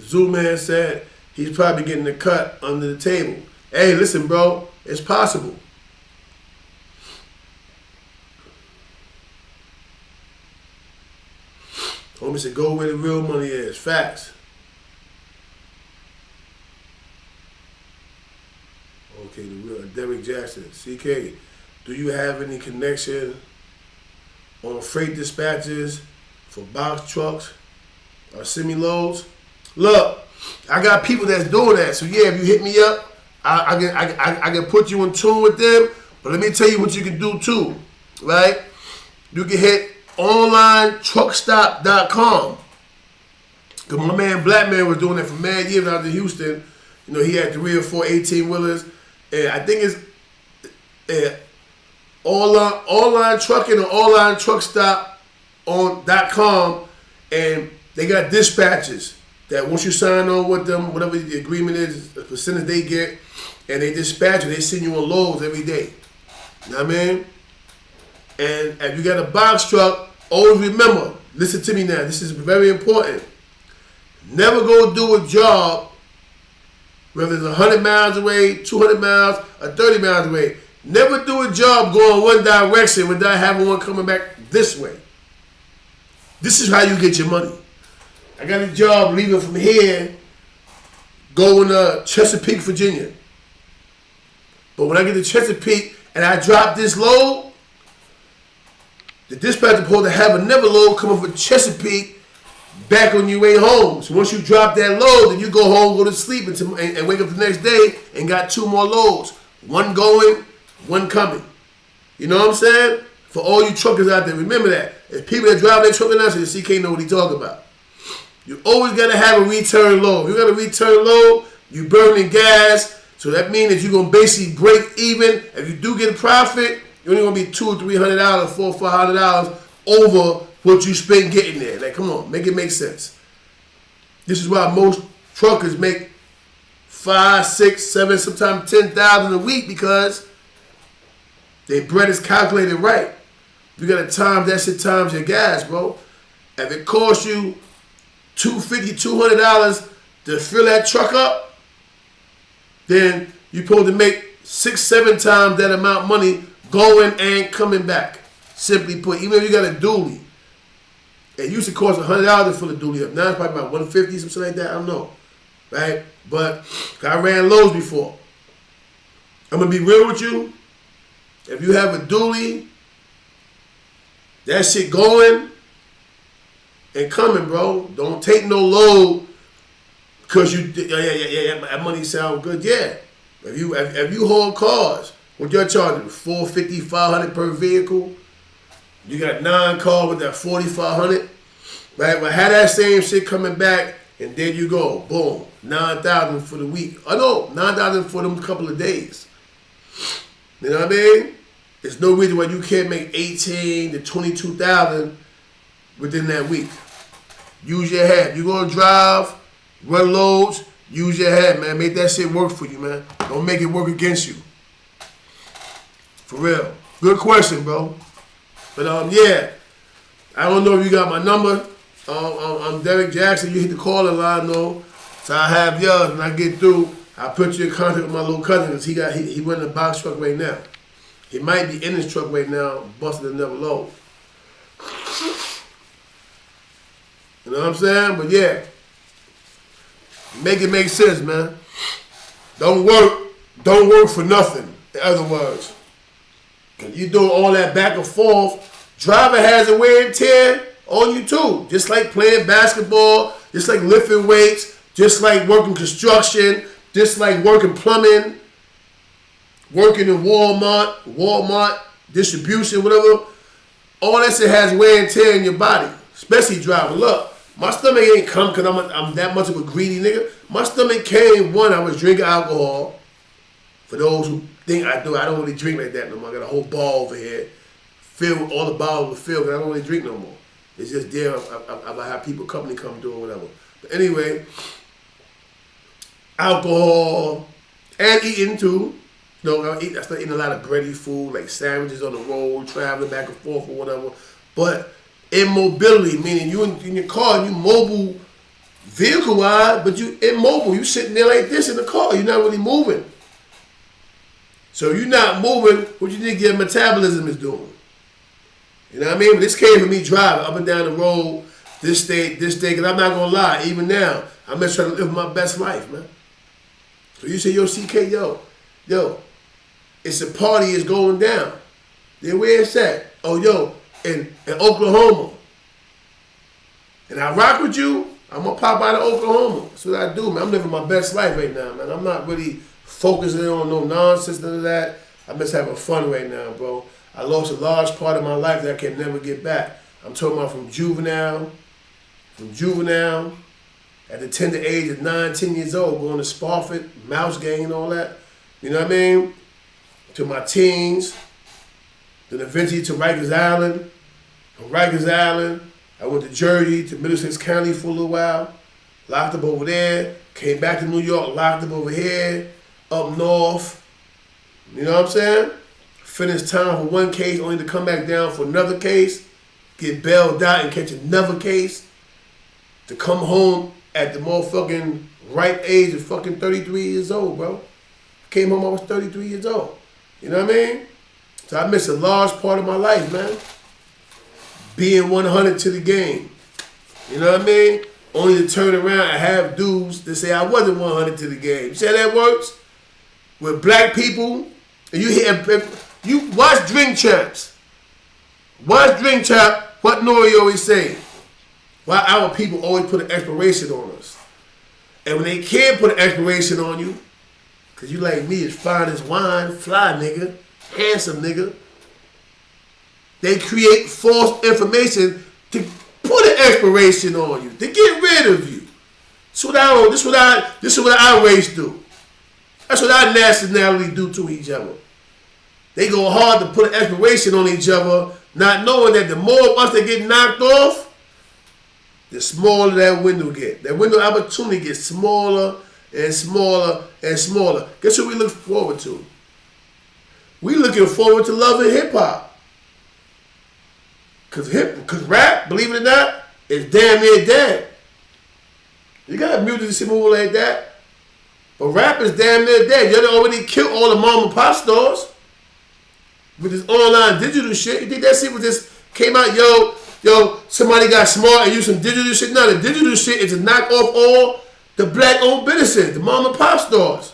Zoo Man said he's probably getting a cut under the table. Hey, listen, bro, it's possible. Homie said, go where the real money is. Facts. Okay, the real Derek Jackson. CK, do you have any connection on freight dispatches for box trucks or semi-loads? Look, I got people that's doing that. So yeah, if you hit me up, I can put you in tune with them. But let me tell you what you can do too, right? You can hit onlinetruckstop.com. Because my man Black Man was doing that for mad years out in Houston. You know, he had 3 or 4 18-wheelers. And I think it's online trucking or onlinetruckstop.com. And they got dispatches that once you sign on with them, whatever the agreement is, the percentage they get, and they dispatch you, they send you on loads every day. You know what I mean? And if you got a box truck, always remember, listen to me now, this is very important. Never go do a job, whether it's 100 miles away, 200 miles, or 30 miles away. Never do a job going one direction without having one coming back this way. This is how you get your money. I got a job leaving from here, going to Chesapeake, Virginia. But when I get to Chesapeake and I drop this load, the dispatcher supposed to have another load coming from Chesapeake back on your way home. So once you drop that load, then you go home, go to sleep, and wake up the next day and got 2 more loads. One going, one coming. You know what I'm saying? For all you truckers out there, remember that. If people that drive their truck now, so the CK know what he talking about. You always got to have a return load. If you got a return load, you burning gas. So that means that you're going to basically break even. If you do get a profit, you're only going to be $200 or $300, $400 or $500 over what you spend getting there. Like, come on, make it make sense. This is why most truckers make 5, 6, 7, sometimes 10,000 a week, because their bread is calculated right. You got to time that shit times your gas, bro. If it costs you $250, $200 to fill that truck up, then you're supposed to make 6, 7 times that amount of money going and coming back. Simply put, even if you got a dually, it used to cost $100 to fill a dually up. Now it's probably about $150, something like that. I don't know, right? But I ran loads before. I'm gonna be real with you. If you have a dually, that shit going and coming, bro. Don't take no load because you yeah, that money sound good. Yeah, if you haul cars, what you're charging, $450, $500 per vehicle. You got 9 cars with that $4,500, right? Well, have that same shit coming back, and there you go, boom, $9,000 for the week. Oh no, $9,000 for them couple of days. You know what I mean? There's no reason why you can't make $18,000 to $22,000 within that week. Use your head. You're gonna drive, run loads. Use your head, man. Make that shit work for you, man. Don't make it work against you. For real. Good question, bro. But yeah, I don't know if you got my number. I'm Derek Jackson. You hit the caller line though, so I have yours. When I get through, I'll put you in contact with my little cousin, because he running a box truck right now. He might be in his truck right now, busting another load. You know what I'm saying? But yeah, make it make sense, man. Don't work for nothing. In other words. Cause you doing all that back and forth, driver has a wear and tear on you too. Just like playing basketball, just like lifting weights, just like working construction, just like working plumbing, working in Walmart, distribution, whatever. All that shit has wear and tear in your body, especially driving. Look, my stomach ain't come because I'm that much of a greedy nigga. My stomach came, one, I was drinking alcohol. For those who think I do, I don't really drink like that no more. I got a whole ball over here, filled, all the bottles were filled, and I don't really drink no more. It's just there about how people, company come through or whatever. But anyway, alcohol and eating too. I start eating a lot of bready food, like sandwiches on the road, traveling back and forth or whatever. But immobility, meaning you in your car, you mobile vehicle-wise, but you immobile. You sitting there like this in the car. You're not really moving. So you're not moving, what you think your metabolism is doing. You know what I mean? But this came from me driving up and down the road, this state, because I'm not going to lie, even now, I'm just trying to live my best life, man. So you say, yo, CK, yo, it's a party is going down. Then where it's at? Oh, yo, in Oklahoma. And I rock with you, I'm going to pop out of Oklahoma. That's what I do, man. I'm living my best life right now, man. I'm not really focusing on no nonsense, none of that. I'm just having fun right now, bro. I lost a large part of my life that I can never get back. I'm talking about from juvenile, at the tender age of 9, 10 years old, going to Spofford, Mouse Gang and all that. You know what I mean? To my teens, then eventually to Rikers Island. From Rikers Island, I went to Jersey, to Middlesex County for a little while. Locked up over there. Came back to New York, locked up over here. Up north. You know what I'm saying? Finished time for one case, only to come back down for another case. Get bailed out and catch another case. To come home at the motherfucking ripe age of fucking 33 years old, bro. Came home, I was 33 years old. You know what I mean? So I missed a large part of my life, man. Being 100 to the game. You know what I mean? Only to turn around and have dudes that say I wasn't 100 to the game. You see how that works? With black people, and you watch Drink Champs. Watch Drink Champ, what Nori always say. Why our people always put an expiration on us. And when they can't put an expiration on you, because you like me, as fine as wine, fly nigga, handsome nigga, they create false information to put an expiration on you, to get rid of you. This is what our race do. That's what our nationality do to each other. They go hard to put an expiration on each other, not knowing that the more of us that get knocked off, the smaller that window get. That window of opportunity gets smaller and smaller and smaller. Guess what we look forward to? We looking forward to loving hip-hop. Because rap, believe it or not, is damn near dead. You got music to move like that. But rap is damn near dead. You done already killed all the mom and pop stores with this online digital shit. You think that shit was just came out, yo, somebody got smart and used some digital shit? No, the digital shit is to knock off all the black-owned businesses, the mom and pop stores.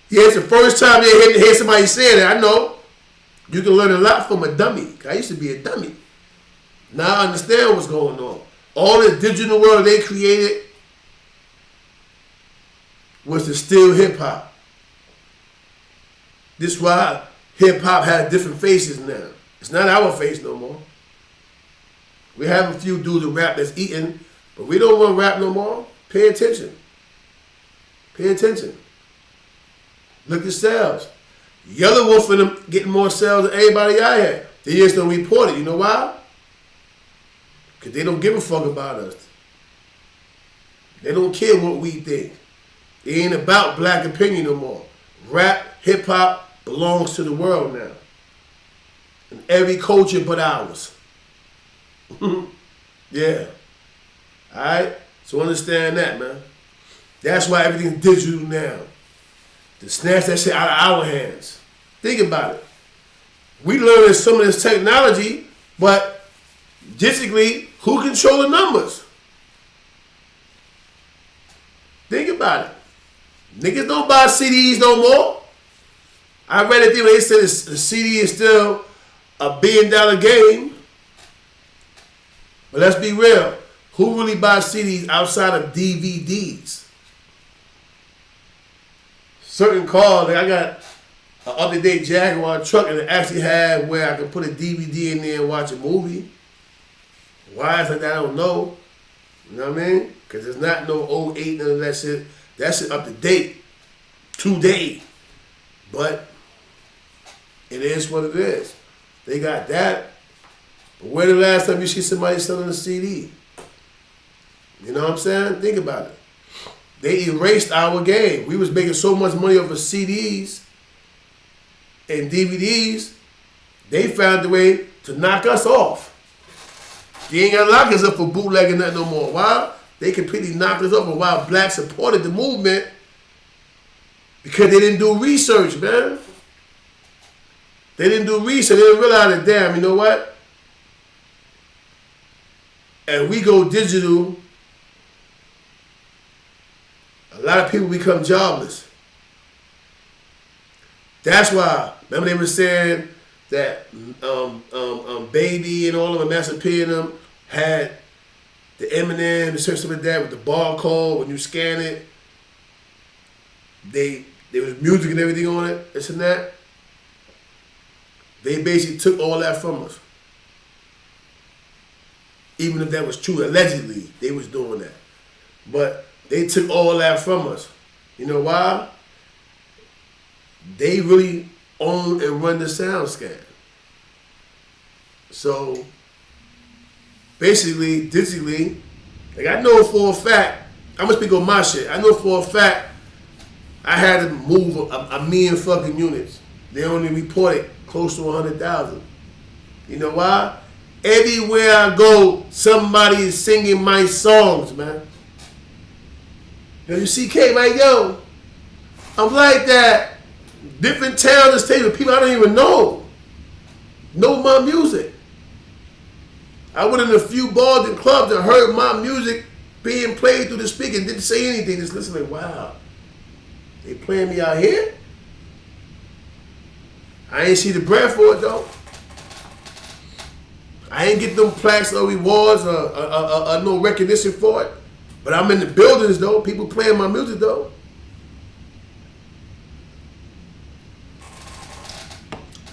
Yeah, it's the first time you hear somebody saying it. I know. You can learn a lot from a dummy. I used to be a dummy. Now I understand what's going on. All the digital world they created was to steal hip-hop. This is why hip-hop has different faces now. It's not our face no more. We have a few dudes in rap that's eating, but we don't want to rap no more. Pay attention. Pay attention. Look at sales. Yellow Wolf and them getting more sales than anybody I had. They just don't report it. You know why? Because they don't give a fuck about us. They don't care what we think. It ain't about black opinion no more. Rap, hip-hop belongs to the world now. And every culture but ours. Yeah. Alright? So understand that, man. That's why everything's digital now. To snatch that shit out of our hands. Think about it. We learning some of this technology, but digitally, who control the numbers? Think about it. Niggas don't buy CDs no more. I read a thing where they said the CD is still $1 billion game. But let's be real. Who really buys CDs outside of DVDs? Certain cars, like I got an up-to-date Jaguar truck and it actually had where I could put a DVD in there and watch a movie. Why is it that I don't know? You know what I mean? Because it's not no 08, none of that shit. That shit up to date. Today. But it is what it is. They got that. But when the last time you see somebody selling a CD? You know what I'm saying? Think about it. They erased our game. We was making so much money off of CDs and DVDs. They found a way to knock us off. They ain't got to lock us up for bootlegging that no more. Why? They completely knocked us off. And while blacks supported the movement, because they didn't do research, man. They didn't do research. They didn't realize that, damn, you know what? And we go digital, a lot of people become jobless. That's why, remember they were saying that Baby and all of them, Master P and them, had the Eminem, the stuff like that with the barcode. When you scan it, there was music and everything on it, this and that. They basically took all that from us. Even if that was true, allegedly, they was doing that. But they took all that from us. You know why? They really own and run the sound scan. So, basically, digitally, like I know for a fact, I'm gonna speak on my shit. I know for a fact, I had to move a million fucking units. They only reported close to 100,000. You know why? Everywhere I go, somebody is singing my songs, man. WCK, like, yo, I'm like that. Different towns and states with people I don't even know my music. I went in a few bars and clubs and heard my music being played through the speaker and didn't say anything. Just listen like, wow, they playing me out here? I ain't see the bread for it though. I ain't get them plaques or rewards or no recognition for it. But I'm in the buildings though. People playing my music though.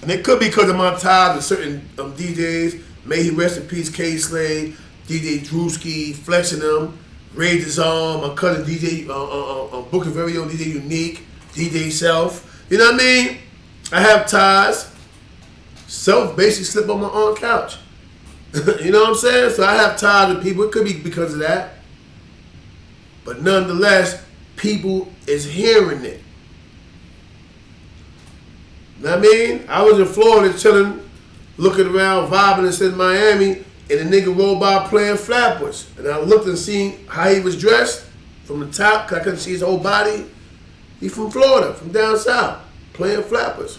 And it could be because of my ties with certain DJs. May he rest in peace, K Slade, DJ Drewski, Flexing them, Ray Dizon, my cousin DJ Booker Very Own DJ Unique, DJ Self. You know what I mean? I have ties. Self basically slept on my own couch. You know what I'm saying? So I have ties with people. It could be because of that. But nonetheless, people is hearing it. You know what I mean? I was in Florida chilling, looking around, vibing and in Miami, and a nigga rolled by playing flappers. And I looked and seen how he was dressed from the top, because I couldn't see his whole body. He from Florida, from down south, playing flappers.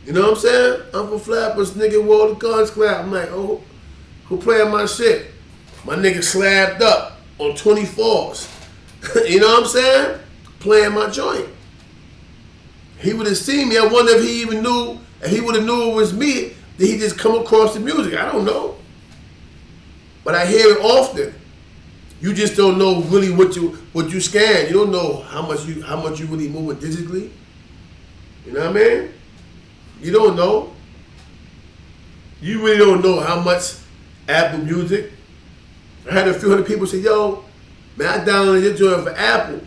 You know what I'm saying? I'm from flappers, nigga wore the guns clap. I'm like, oh, who playing my shit? My nigga slabbed up on 24s. You know what I'm saying? Playing my joint. He would have seen me. I wonder if he even knew, if he would have knew it was me, did he just come across the music? I don't know. But I hear it often. You just don't know really what you scan. You don't know how much you really moving digitally. You know what I mean? You don't know. You really don't know how much Apple Music. I had a few hundred people say, yo, man, I downloaded your joint for Apple.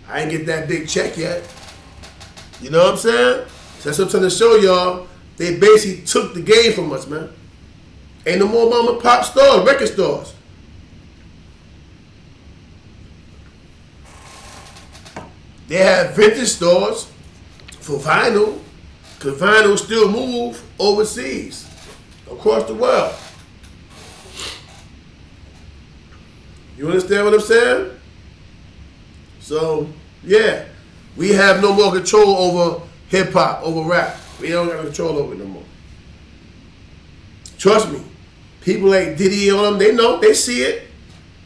I ain't get that big check yet. You know what I'm saying? So that's what I'm trying to show y'all. They basically took the game from us, man. Ain't no more mom and pop stores, record stores. They have vintage stores for vinyl, because vinyl still move overseas, across the world. You understand what I'm saying? So, yeah, we have no more control over hip-hop, over rap. We don't have control over it no more. Trust me. People like Diddy and all them, they know, they see it.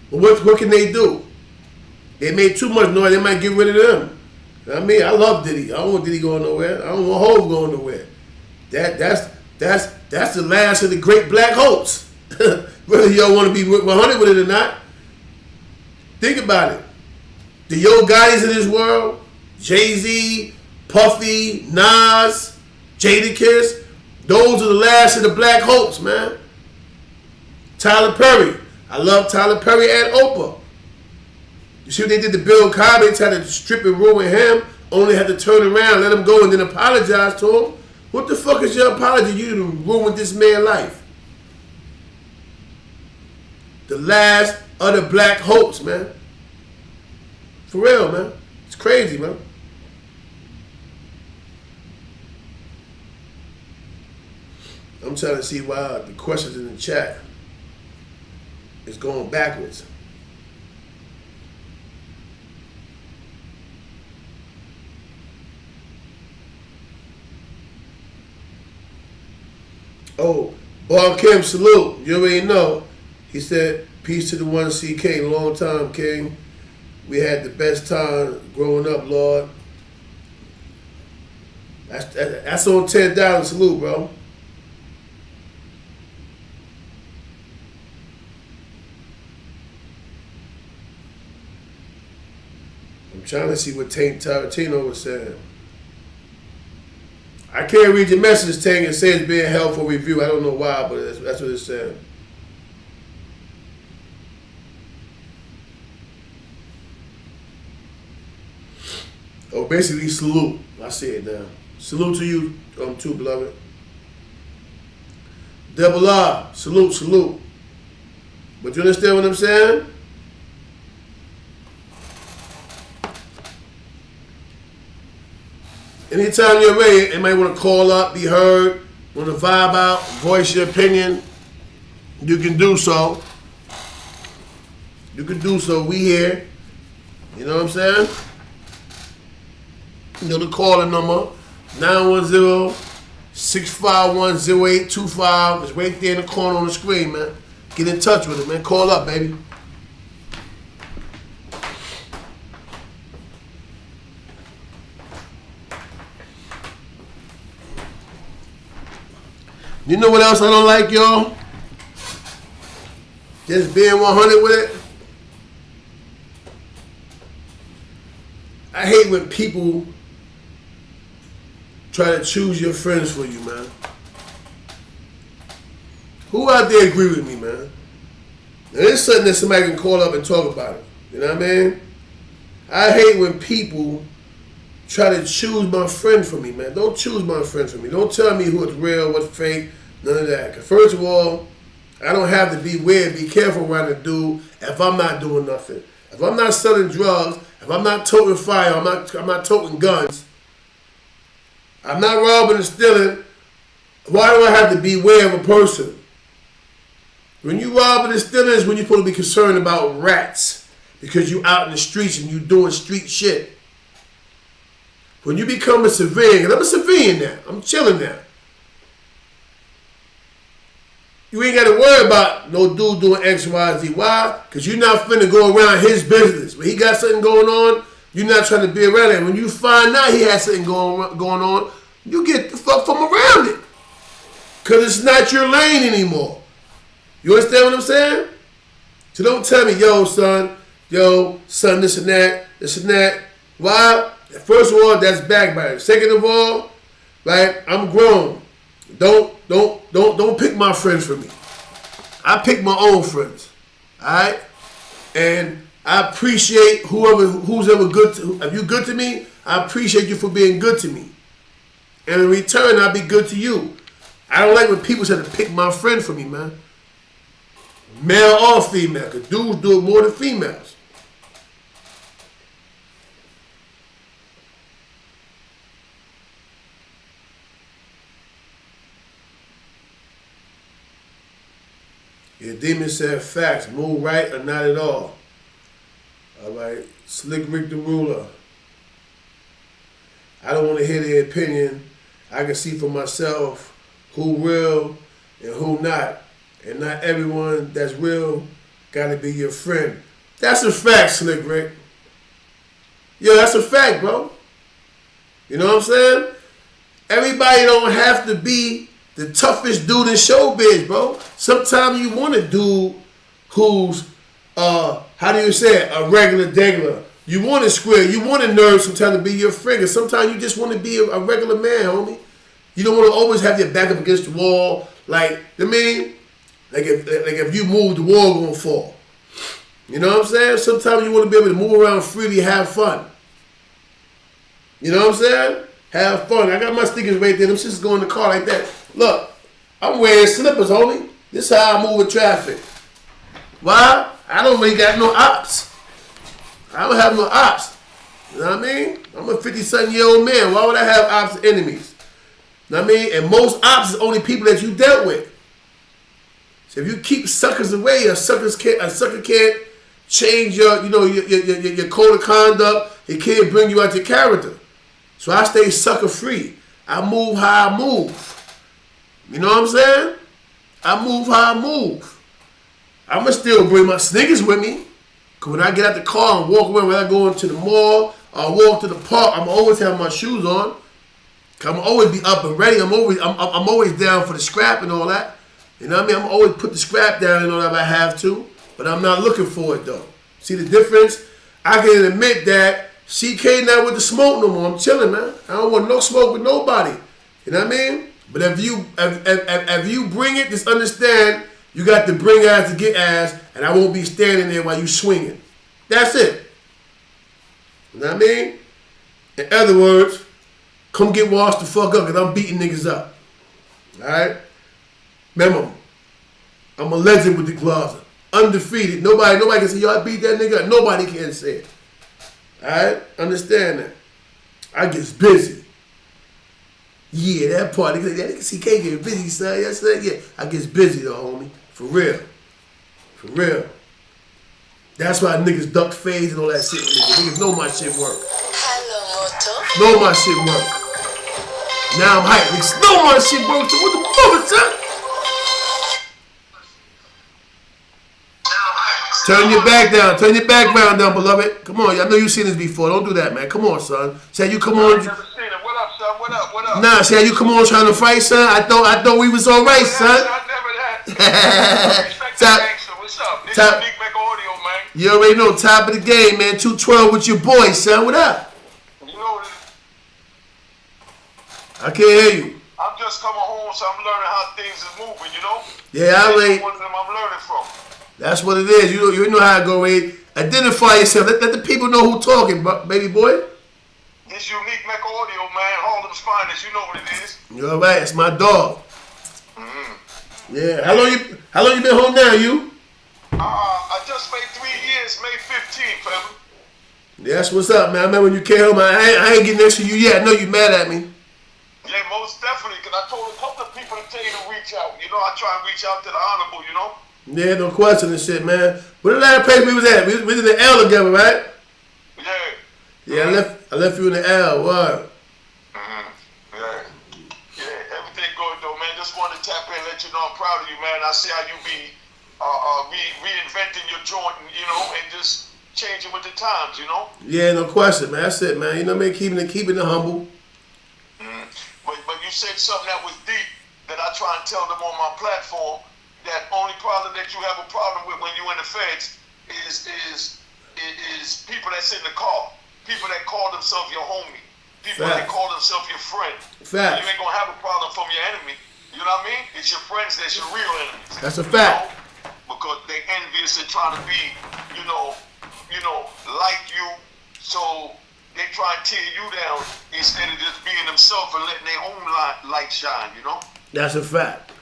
But what can they do? They made too much noise, they might get rid of them. You know what I mean? I love Diddy. I don't want Diddy going nowhere. I don't want Hov going nowhere. That's the last of the great black hopes. Whether y'all want to be 100 with it or not. Think about it. The Yo Gottis of this world, Jay-Z, Puffy, Nas, Jadakiss, those are the last of the black hopes, man. Tyler Perry. I love Tyler Perry and Oprah. You see what they did to Bill Cosby? They tried to strip and ruin him, only had to turn around, let him go, and then apologize to him. What the fuck is your apology? You ruined this man's life. The last of the black hopes, man. For real, man. It's crazy, man. I'm trying to see why the questions in the chat is going backwards. Oh, Bob Kim, salute. You already know. He said, peace to the one CK, long time, King. We had the best time growing up, Lord. That's on 10,000, salute, bro. I'm trying to see what Tank Tarantino was saying. I can't read your message, Tank. It says being held for review. I don't know why, but that's what it's saying. Oh, basically, salute. I see it now. Salute to you, too, beloved. Double R, salute, salute. But you understand what I'm saying? Anytime you're ready, you might want to call up, be heard, want to vibe out, voice your opinion, you can do so. You can do so. We here. You know what I'm saying? You know the calling number, 910-651-0825. It's right there in the corner on the screen, man. Get in touch with it, man. Call up, baby. You know what else I don't like, y'all? Just being 100 with it. I hate when people try to choose your friends for you, man. Who out there agree with me, man? Now, it's something that somebody can call up and talk about it. You know what I mean? I hate when people try to choose my friend for me, man. Don't choose my friend for me. Don't tell me what's real, what's fake, none of that. Because first of all, I don't have to be weird, be careful what I do if I'm not doing nothing. If I'm not selling drugs, if I'm not toting fire, I'm not toting guns, I'm not robbing and stealing, why do I have to be aware of a person? When you robbing and stealing is when you're supposed to be concerned about rats because you out in the streets and you doing street shit. When you become a civilian, and I'm a civilian now, I'm chilling now. You ain't got to worry about no dude doing X, Y, Z. Why? Because you're not finna go around his business. When he got something going on, you're not trying to be around it. When you find out he has something going on, you get the fuck from around it. Because it's not your lane anymore. You understand what I'm saying? So don't tell me, yo, son, this and that. Why? First of all, that's backbiting. Second of all, right, I'm grown. Don't pick my friends for me. I pick my own friends. Alright? And I appreciate who's ever good to, if you're good to me, I appreciate you for being good to me. And in return, I'll be good to you. I don't like when people try to pick my friend for me, man. Male or female, because dudes do it more than females. Your demon said facts, move right or not at all. All right, Slick Rick the Ruler. I don't want to hear their opinion. I can see for myself who real and who not. And not everyone that's real got to be your friend. That's a fact, Slick Rick. Yo, that's a fact, bro. You know what I'm saying? Everybody don't have to be the toughest dude in showbiz, bro. Sometimes you want a dude who's, how do you say it, a regular degular. You want a square. You want a nerd sometimes to be your friend. Sometimes you just want to be a regular man, homie. You don't want to always have your back up against the wall. Like if you move, the wall gonna fall. You know what I'm saying? Sometimes you want to be able to move around freely, have fun. You know what I'm saying? Have fun. I got my stickers right there. Them shits go in the car like that. Look, I'm wearing slippers, homie. This is how I move with traffic. Why? I don't really got no ops. I don't have no ops. You know what I mean? I'm a 50-something-year-old man. Why would I have ops and enemies? You know what I mean? And most ops is only people that you dealt with. So if you keep suckers away, a sucker can't change your, your code of conduct. It can't bring you out your character. So I stay sucker free. I move how I move. You know what I'm saying? I move how I move. I'ma still bring my sneakers with me. Cause when I get out the car and walk away, when I go into the mall or walk to the park, I'm always have my shoes on. I'm always be up and ready. I'm always down for the scrap and all that. You know what I mean? I'm always put the scrap down and all that if I have to, but I'm not looking for it though. See the difference? I can admit that CK not with the smoke no more. I'm chilling, man. I don't want no smoke with nobody. You know what I mean? But if you bring it, just understand you got to bring ass to get ass, and I won't be standing there while you swinging. That's it. You know what I mean? In other words, come get washed the fuck up, because I'm beating niggas up. All right? Remember, I'm a legend with the gloves. Undefeated. Nobody can say, yo, I beat that nigga up. Nobody can say it. All right? Understand that. I get busy. Yeah, that part. That nigga CK get busy, son. Yes, sir. Yeah. I get busy, though, homie. For real. For real. That's why niggas duck fades and all that shit. Niggas know my shit work. Know my shit work. Now I'm hyped. Niggas know my shit work. So what the fuck, son? Turn your back down. Turn your background down, beloved. Come on. I know you've seen this before. Don't do that, man. Come on, son. Say you come on. I've never seen it. What up, son? What up? What up? Nah, say you come on trying to fight, son. I thought we was all right, son. I never that. Respect the gangster. What's up? This is Unique Make Audio, man. You already know, top of the game, man. 212 with your boy, son. What up? You know, I can't hear you. I'm just coming home, so I'm learning how things is moving, you know? Yeah, I ain't. One of them I'm learning from. That's what it is. You know how it go, Ray. Identify yourself. Let the people know who talking, baby boy. This Unique Make Audio, man. Harlem's finest. You know what it is. You're all right. It's my dog. Mm-hmm. Yeah. How long you been home now, you? I just made 3 years, May 15th, family. Yeah, that's what's up, man. I remember when you came home, I ain't getting next to you yet. I know you mad at me. Yeah, most definitely, because I told a couple of people to tell you to reach out. You know, I try and reach out to the honorable, you know? Yeah, no question and shit, man. Where the last place we was at? We was in the L together, right? Yeah. Yeah, I left you in the L. What? Mm-hmm. Yeah, everything good though, man. Just wanted to tap in and let you know I'm proud of you, man. I see how you be reinventing your joint, you know, and just changing with the times, you know? Yeah, no question, man. That's it, man. You know what I mean? Keeping it humble. Mm-hmm. But you said something that was deep that I try and tell them on my platform. That only problem that you have a problem with when you're in the feds is people that's in the car, people that call themselves your homie, people that call themselves your friend. Fact. You ain't gonna have a problem from your enemy. You know what I mean? It's your friends that's your real enemies. That's a fact. You know? Because they envious and trying to be, you know, like you. So they try and tear you down instead of just being themselves and letting their own light shine. You know? That's a fact.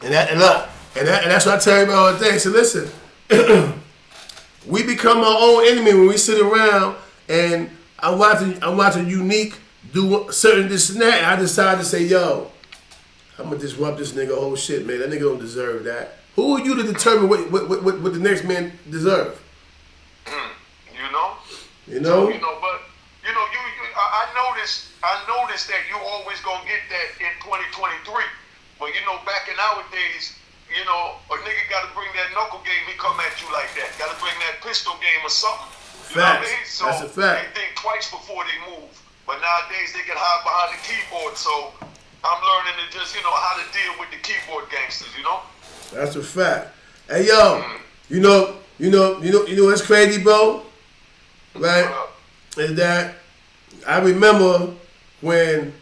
And that's what I tell you about all the things. So listen, we become our own enemy when we sit around and I'm watching Unique do certain this and that, and I decide to say, yo, I'm gonna disrupt this nigga whole shit, man. That nigga don't deserve that. Who are you to determine what the next man deserve? You know? You know? But I noticed that you always gonna get that in 2023. But you know, back in our days, you know, a nigga got to bring that knuckle game. He come at you like that. Got to bring that pistol game or something. You know what I mean? So that's a fact. They think twice before they move. But nowadays they can hide behind the keyboard. So I'm learning to just, how to deal with the keyboard gangsters. You know? That's a fact. Hey yo, you know what's crazy, bro? Right? Is that I remember when.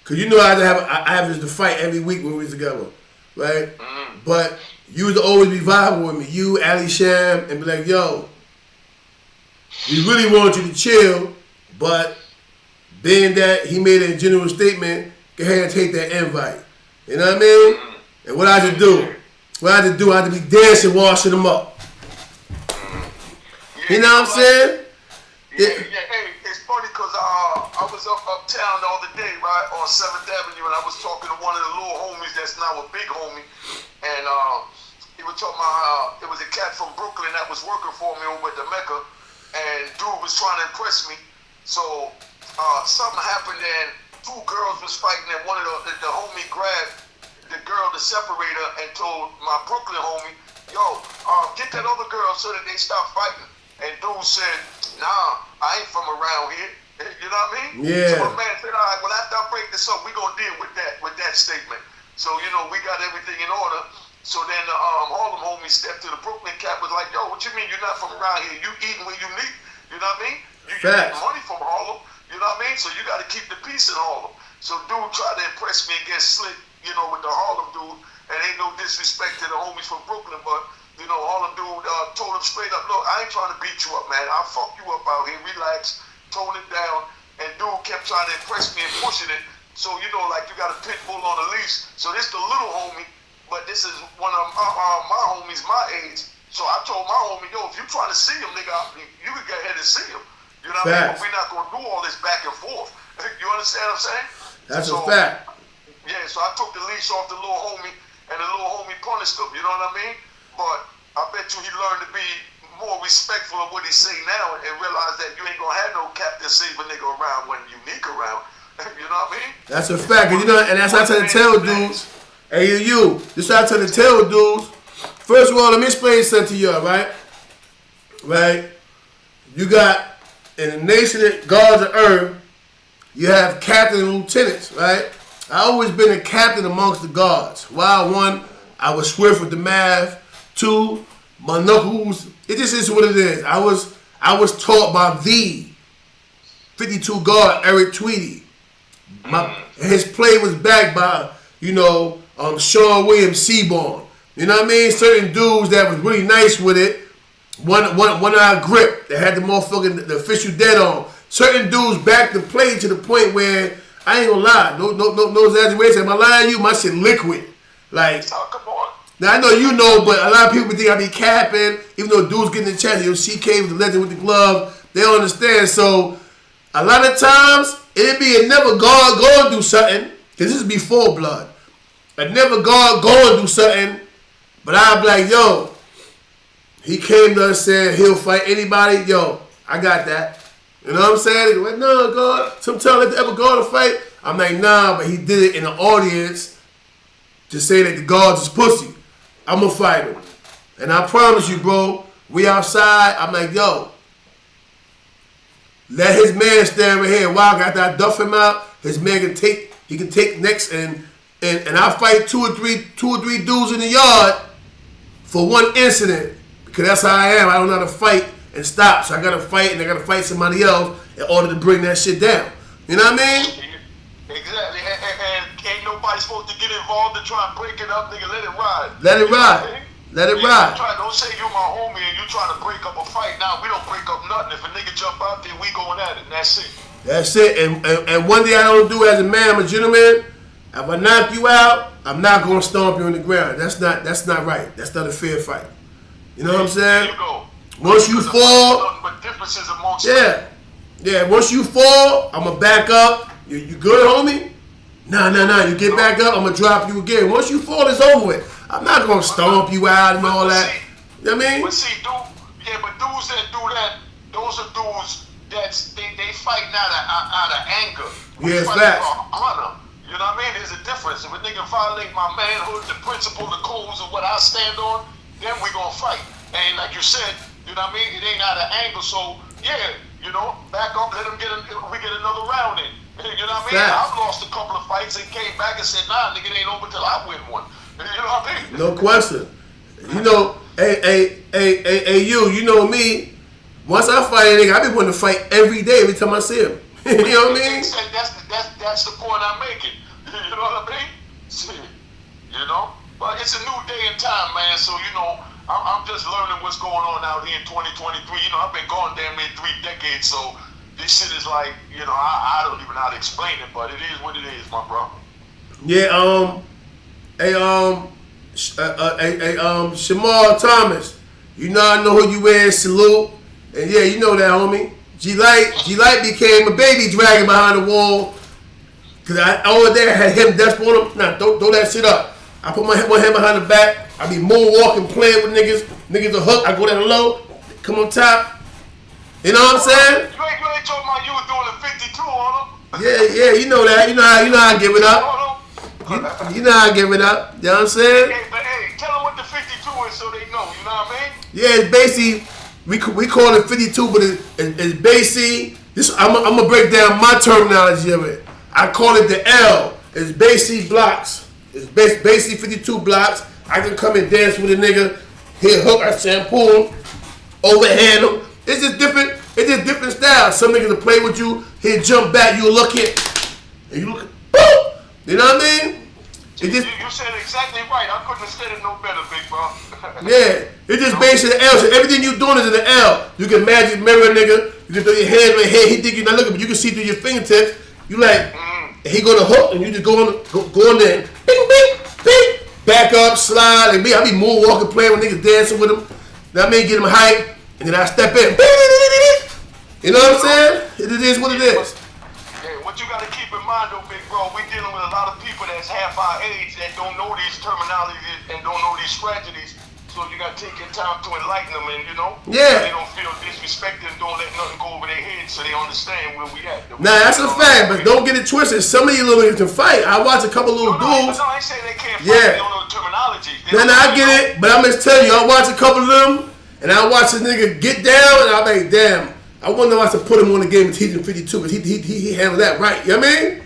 Cause you know I averaged the fight every week when we was together, right? Mm-hmm. But you used to always be vibing with me, you, Ali Sham, and be like, yo, we really want you to chill, but being that he made a general statement, go ahead and take that invite. You know what I mean? And what I had to do? What I had to do? I had to be dancing, washing them up. You know what I'm saying? Hey, it's funny because I was uptown the other day, right, on 7th Avenue, and I was talking to one of the little homies that's now a big homie, and he was talking about it was a cat from Brooklyn that was working for me over at the Mecca, and dude was trying to impress me. So something happened, and two girls was fighting, and one of the homie grabbed the girl, the separator, and told my Brooklyn homie, yo, get that other girl so that they stop fighting. And dude said, nah, I ain't from around here. You know what I mean? Yeah. So my man said, all right, well, after I break this up, we're going to deal with that statement. So, you know, we got everything in order. So then the Harlem homie stepped to the Brooklyn cat, was like, yo, what you mean you're not from around here? You eating where you need. You know what I mean? You get money from Harlem. You know what I mean? So you got to keep the peace in Harlem. So dude tried to impress me and get slick, you know, with the Harlem dude. And ain't no disrespect to the homies from Brooklyn, but you know, Harlem dude told him straight up, look, I ain't trying to beat you up, man. I'll fuck you up out here. Relax, tone it down. And dude kept trying to impress me and pushing it. So, you know, like you got a pit bull on a leash. So this the little homie, but this is one of my homies my age. So I told my homie, yo, if you trying to see him, nigga, you can go ahead and see him. You know what I mean? But we're not going to do all this back and forth. You understand what I'm saying? That's a fact. Yeah, so I took the leash off the little homie, and the little homie punished him. You know what I mean? But I bet you he learned to be more respectful of what he say now and realize that you ain't gonna have no Captain Save a nigga around when Unique around. You know what I mean? That's a fact. And you know, and that's how I try to tell dudes. Hey, you. This how I try to tell dudes. First of all, let me explain something to you, right? Right? You got, in the nation of gods of earth, you have captain and lieutenants, right? I always been a captain amongst the gods. Why? One, I was swift with the math. Two, my knuckles, it just is what it is. I was taught by the 52 guard, Eric Tweedy. His play was backed by, you know, Sean Williams Seaborn. You know what I mean? Certain dudes that was really nice with it. One eye grip that had the motherfucking the official dead on. Certain dudes backed the play to the point where I ain't gonna lie, no exaggeration. Am I lying to you? My shit liquid. Like, oh, come on. now I know you know, but a lot of people think I be capping, even though dudes getting the chance. You know, CK was the legend with the glove. They don't understand. So a lot of times it'd be a never guard go and do something, cause this is before blood. A never guard go and do something, but I'd be like, yo, he came to us saying he'll fight anybody. Yo, I got that. You know what I'm saying? They go like, no, God. Sometimes let the ever guard to fight. I'm like, nah, but he did it in the audience to say that the guards is pussy. I'm going to fight him. And I promise you, bro, we outside. I'm like, yo, let his man stand right here. While after I duff him out, his man can take next and I fight two or three dudes in the yard for one incident. Because that's how I am. I don't know how to fight and stop. So I got to fight and I got to fight somebody else in order to bring that shit down. You know what I mean? Exactly. And ain't nobody supposed to get involved and try and break it up, nigga. Let it ride. Let it ride. Let it ride. Don't say you my homie and you trying to break up a fight. Nah, we don't break up nothing. If a nigga jump out there, we going at it. And that's it. That's it. And one thing I don't do as a man, I'm a gentleman. If I knock you out, I'm not going to stomp you on the ground. That's not right. That's not a fair fight. You know what I'm saying? There you go. Once you fall, but differences amongst yeah. Once you fall, I'ma back up. You good, homie? Nah. You get back up, I'ma drop you again. Once you fall, it's over with. I'm not gonna stomp you out and all that. You know what I mean? But see, but dudes that do that, those are dudes they fighting out of anger. Yeah, it's facts. Honor. You know what I mean? There's a difference. If a nigga violate my manhood, the principle, the codes of what I stand on, then we gonna fight. And like you said, you know what I mean? It ain't out of anger, so yeah, you know, back up, let him we get another round in. You know what I mean? I've lost a couple of fights and came back and said, nah, nigga, it ain't over till I win one. You know what I mean? No question. You know, you know me. Once I fight a nigga, I be wanting to fight every day, every time I see him. You know what I mean? That's the point I'm making. You know what I mean? You know? But it's a new day and time, man, so, you know, I'm just learning what's going on out here in 2023. You know, I've been gone damn near 3 decades, so, this shit is like, I don't even know how to explain it, but it is what it is, my bro. Yeah, Shamar Thomas. You know I know who you is, salute. And yeah, you know that, homie. G-Light became a baby dragon behind the wall. Cause I over there had him desperate on him. Nah, throw that shit up. I put my one hand behind the back. I be moonwalking, playing with niggas. Niggas a hook. I go down low, come on top. You know what I'm saying? You ain't talking about you was doing a 52 on him. Yeah, you know that. You know how I give it up. You know how I give it up. You know what I'm saying? Hey, tell them what the 52 is so they know. You know what I mean? Yeah, it's basically we call it 52, but it's basically this. I'm gonna break down my terminology of it. I call it the L. It's basically blocks. It's basically 52 blocks. I can come and dance with a nigga, hit hook, I shampoo him, overhand him. It's just different. It's just different styles. Some niggas will play with you, he'll jump back, you'll look it, and you look, boom. You know what I mean? It just, you said exactly right. I couldn't have said it no better, big bro. Yeah, it's just basically the L. So everything you doing is in the L. You can magic mirror a nigga. You can throw your hands right here. He think you're not looking, but you can see through your fingertips. You like, he go to hook, and you just go on there, and bing, bing, bing, back up, slide, and me. I be moonwalking, playing with niggas, dancing with them. Now I mean, get them hype, and then I step in. You know what I'm saying? It is what it is. Yeah, what you gotta keep in mind though, big bro, we dealing with a lot of people that's half our age that don't know these terminologies and don't know these strategies. So you gotta take your time to enlighten them, and Yeah. they don't feel disrespected and don't let nothing go over their heads, so they understand where we at. Nah, that's a fact, but don't get it twisted. Some of you little niggas can fight. I watch a couple little dudes. No, I ain't saying they can't fight. Yeah. They don't know the terminology. Nah, I get it, but I'm just telling you, I watch a couple of them, and I watch this nigga get down, and I'm like, damn, I wonder if I should put him on the game and teach him 52, because he handled that right. You know what I mean?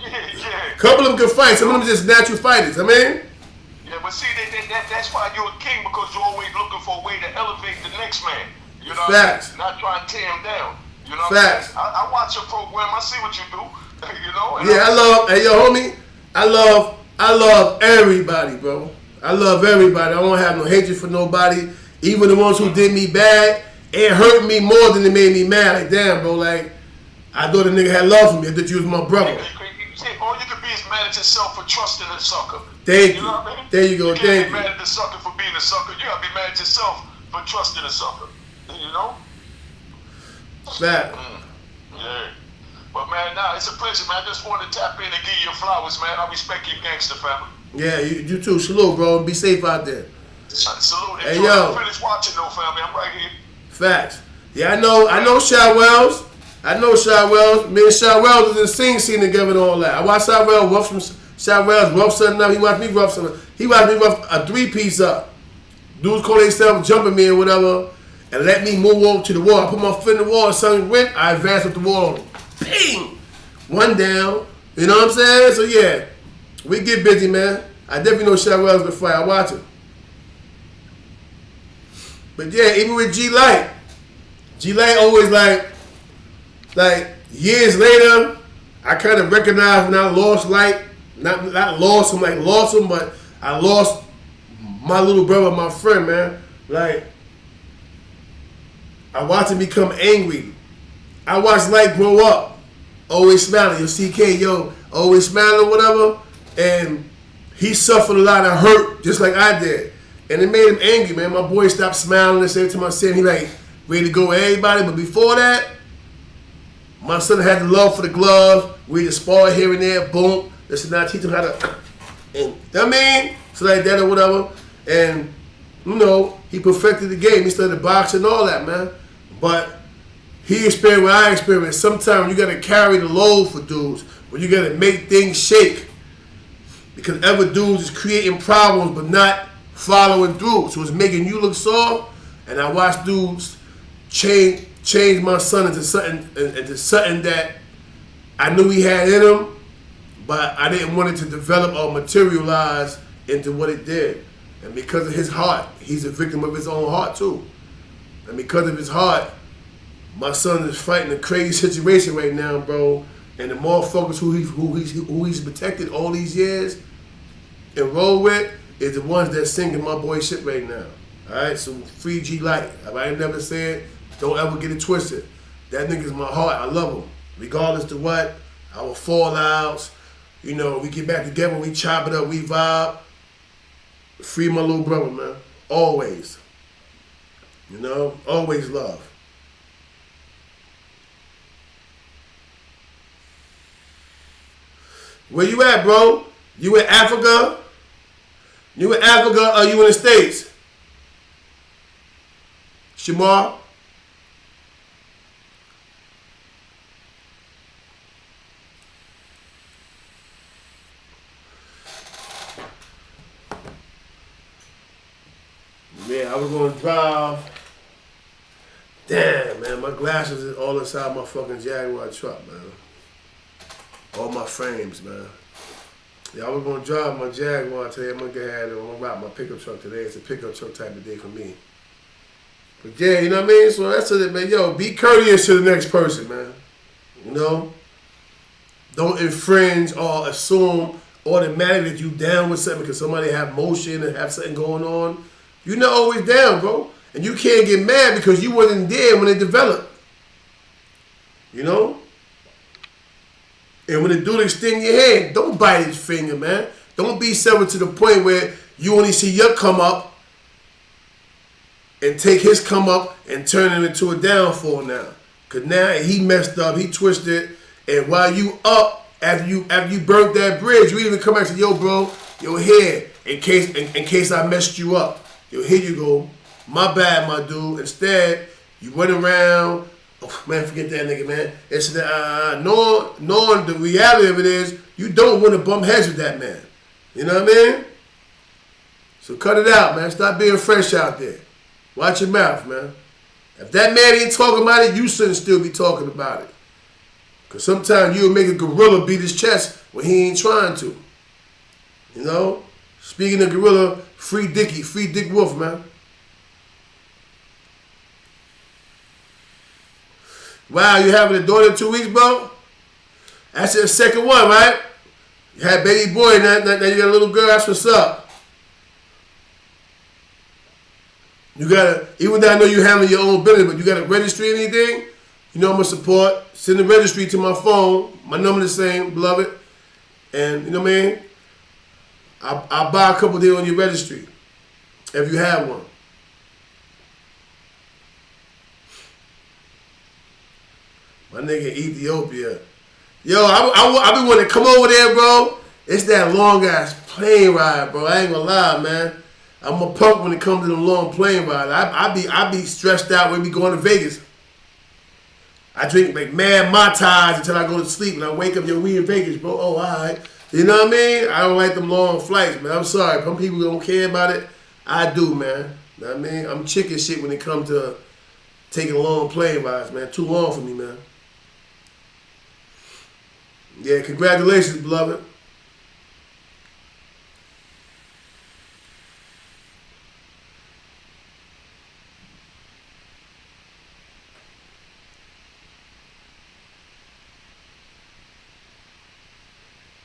Yeah. Couple of them can fight. Some of them just natural fighters. I mean? Yeah, but see, that's why you're a king, because you're always looking for a way to elevate the next man. You know what I mean? Not trying to tear him down. You know what Facts. I watch your program. I see what you do. Yeah, I love, hey, yo, homie, I love everybody, bro. I love everybody. I don't have no hatred for nobody. Even the ones who did me bad, it hurt me more than it made me mad. Like, damn, bro, like, I thought the nigga had love for me. I thought you was my brother. All you can be is mad at yourself for trusting a sucker. Thank you. Know what I mean? There you go. You can't Thank be you. mad at the sucker for being a sucker. You gotta be mad at yourself for trusting a sucker. You know? Fact. Yeah. But man, it's a pleasure, man. I just wanted to tap in and give you your flowers, man. I respect your gangster family. Yeah, you too. Salute, bro. Be safe out there. Salute. Hey, yo. Finish watching though, family. I'm right here. Facts. Yeah, I know Shy Wells. Me and Shy Wells was in the sing scene together and all that. I watched Shy Wells rough something up. He watched me rough something. He watched me rough a 3-piece up. Dudes call themselves jumping me or whatever and let me moonwalk to the wall. I put my foot in the wall and something went. I advanced with the wall on him. Bing! One down. You know what I'm saying? So yeah, we get busy, man. I definitely know Shy Wells can fight. I watch him. But yeah, even with G-Light always like years later, I kind of recognized when I lost Light. Not lost him, but I lost my little brother, my friend, man. Like, I watched him become angry. I watched Light grow up, always smiling. Yo, CK, always smiling or whatever. And he suffered a lot of hurt, just like I did. And it made him angry, man. My boy stopped smiling and said to my son, he like, ready to go with everybody. But before that, my son had the love for the gloves. We just spar here and there, boom. This is not teach him how to, and you know what I mean? So like that or whatever. And, he perfected the game. He started boxing and all that, man. But he experienced what I experienced. Sometimes you got to carry the load for dudes. When you got to make things shake. Because other dudes is creating problems but not following through. So it's making you look soft. And I watched dudes change my son into something that I knew he had in him, but I didn't want it to develop or materialize into what it did. And because of his heart, he's a victim of his own heart too. And because of his heart, my son is fighting a crazy situation right now, bro. And the more focus who he's protected all these years and roll with is the ones that's singing my boy shit right now. All right, so free G-Light. I never said, don't ever get it twisted. That nigga's my heart. I love him. Regardless to what, our fallouts, you know, we get back together, we chop it up, we vibe. Free my little brother, man. Always. You know, always love. Where you at, bro? You in Africa? You in Africa or you in the States? Shamar? Man, I was gonna drive. Damn, man, my glasses is all inside my fucking Jaguar truck, man. All my frames, man. Yeah, I was gonna drive my Jaguar today. I'm gonna rock my pickup truck today. It's a pickup truck type of day for me. But yeah, you know what I mean? So that's it, man. Yo, be courteous to the next person, man. You know? Don't infringe or assume automatically that you down with something because somebody have motion and have something going on. You're not always down, bro. And you can't get mad because you wasn't there when it developed. You know? And when the dude extend your hand, don't bite his finger, man. Don't be severed to the point where you only see your come up and take his come up and turn it into a downfall now. Because now he messed up, he twisted, and while you up, after you burnt that bridge, you even come back and say, yo, bro, yo, here, in case I messed you up. Yo, here you go. My bad, my dude. Instead, you went around. Oh, man, forget that nigga, man. It's knowing the reality of it is, you don't want to bump heads with that man. You know what I mean? So cut it out, man. Stop being fresh out there. Watch your mouth, man. If that man ain't talking about it, you shouldn't still be talking about it. Because sometimes you'll make a gorilla beat his chest when he ain't trying to. You know? Speaking of gorilla, free Dickie, free Dick Wolf, man. Wow, you having a daughter in 2 weeks, bro? That's your second one, right? You had baby boy, now you got a little girl, that's what's up. You gotta, even though I know you handling your own business, but you got a registry or anything, you know I'm gonna support. Send the registry to my phone. My number the same, beloved. And you know what I mean? I'll buy a couple there on your registry if you have one. My nigga Ethiopia. Yo, I be wanting to come over there, bro. It's that long ass plane ride, bro. I ain't gonna lie, man. I'm a punk when it comes to the long plane ride. I be stressed out when we going to Vegas. I drink like mad Mai Tais until I go to sleep and I wake up, yo, we in Vegas, bro. Oh, all right. You know what I mean? I don't like them long flights, man. I'm sorry. Some people don't care about it. I do, man. You know what I mean? I'm chicken shit when it comes to taking long plane rides, man. Too long for me, man. Yeah, congratulations, beloved.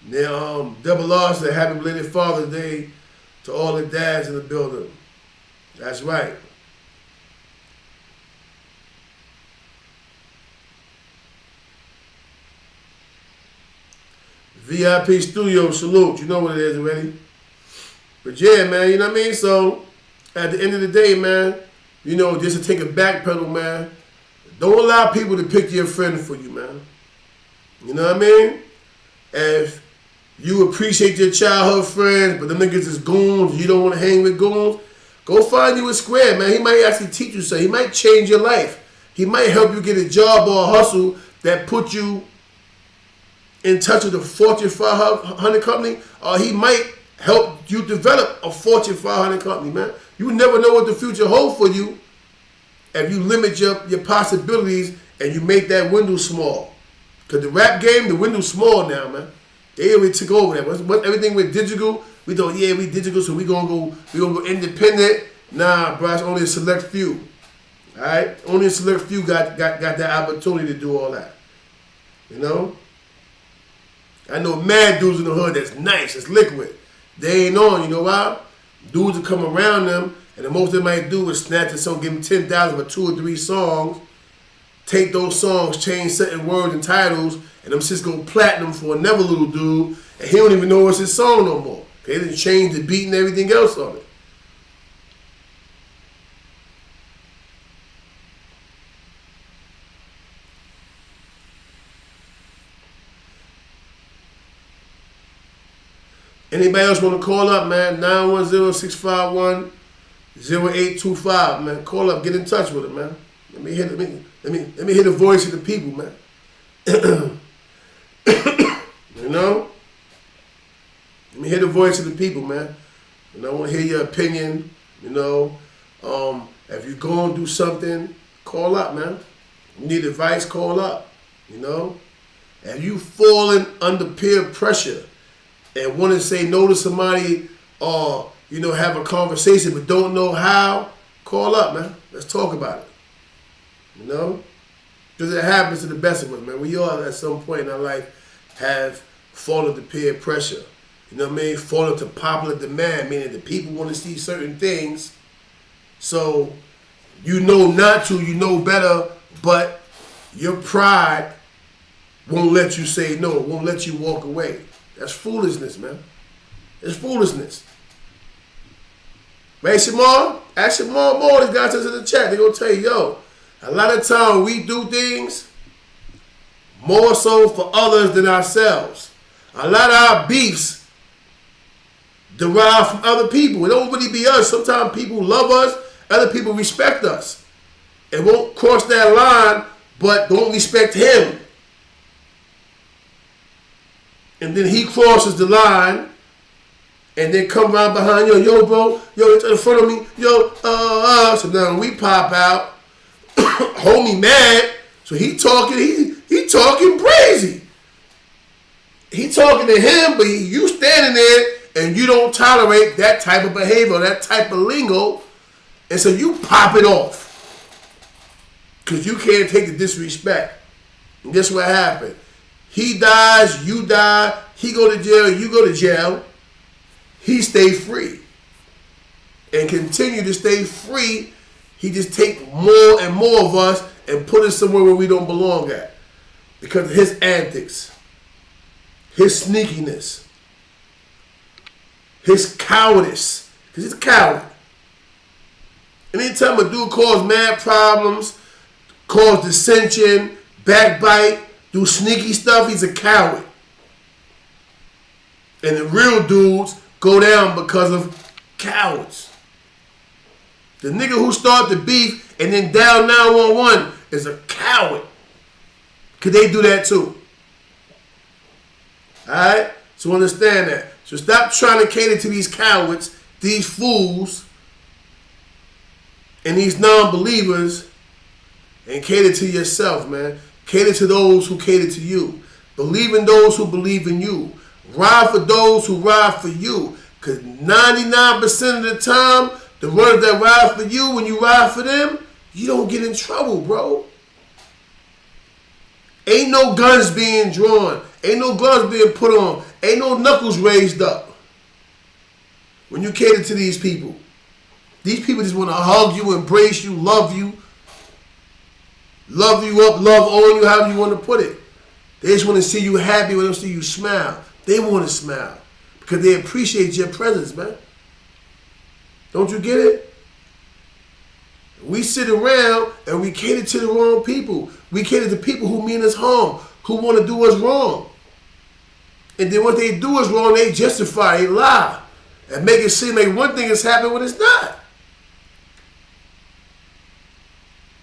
Now, Double R said, happy belated Father's Day to all the dads in the building. That's right. VIP Studio, salute. You know what it is already. But yeah, man, you know what I mean? So, at the end of the day, man, you know, just to take a back pedal, man, don't allow people to pick your friend for you, man. You know what I mean? If you appreciate your childhood friends, but the niggas is goons, you don't want to hang with goons, go find you a square, man. He might actually teach you something. He might change your life. He might help you get a job or a hustle that put you in touch with a Fortune 500 company, or he might help you develop a Fortune 500 company, man. You never know what the future holds for you if you limit your possibilities and you make that window small. Because the rap game, the window's small now, man. They already took over that. Once everything went digital, we thought, yeah, we digital, so we gonna go independent. Nah, bro, it's only a select few. All right, only a select few got that opportunity to do all that. You know, I know mad dudes in the hood that's nice, that's liquid. They ain't on. You know why? Dudes will come around them, and the most they might do is snatch a song, give them $10,000 for 2 or 3 songs, take those songs, change certain words and titles, and them shits go platinum for another little dude, and he don't even know it's his song no more. They didn't change the beat and everything else on it. Anybody else want to call up, man? 910-651-0825, man. Call up, get in touch with it, man. Let me hear the voice of the people, man. You know? Let me hear the voice of the people, man. And I want to hear your opinion, you know. If you're going through something, call up, man. You need advice, call up, you know. If you falling under peer pressure and want to say no to somebody or, you know, have a conversation but don't know how, call up, man. Let's talk about it. You know? Because it happens to the best of us, man. We all at some point in our life have fallen to peer pressure. You know what I mean? Fallen to popular demand, meaning the people want to see certain things. So you know not to, you know better, but your pride won't let you say no, won't let you walk away. That's foolishness, man. It's foolishness. Right, Shamar? Ask Shamar more. These guys in the chat. They're going to tell you, yo, a lot of times we do things more so for others than ourselves. A lot of our beefs derive from other people. It don't really be us. Sometimes people love us. Other people respect us. And won't cross that line, but don't respect him. And then he crosses the line and then come around behind you, yo, bro, yo, it's in front of me, yo, So now we pop out, homie mad, so he talking crazy. He talking to him, but you standing there and you don't tolerate that type of behavior, that type of lingo, and so you pop it off. Because you can't take the disrespect. And this is what happened. He dies, you die, he go to jail, you go to jail. He stay free. And continue to stay free. He just take more and more of us and put us somewhere where we don't belong at. Because of his antics, his sneakiness, his cowardice. Because he's a coward. Anytime a dude cause mad problems, cause dissension, backbite, do sneaky stuff, he's a coward. And the real dudes go down because of cowards. The nigga who started the beef and then down 911 is a coward. Because they do that too. Alright? So understand that. So stop trying to cater to these cowards, these fools, and these non-believers, and cater to yourself, man. Cater to those who cater to you. Believe in those who believe in you. Ride for those who ride for you. Because 99% of the time, the ones that ride for you, when you ride for them, you don't get in trouble, bro. Ain't no guns being drawn. Ain't no gloves being put on. Ain't no knuckles raised up. When you cater to these people. These people just want to hug you, embrace you, love you. Love you up, love on you, however you want to put it. They just want to see you happy when they see you smile. They want to smile because they appreciate your presence, man. Don't you get it? We sit around and we cater to the wrong people. We cater to people who mean us harm, who want to do us wrong. And then what they do is wrong, they justify, they lie, and make it seem like one thing is happening when it's not.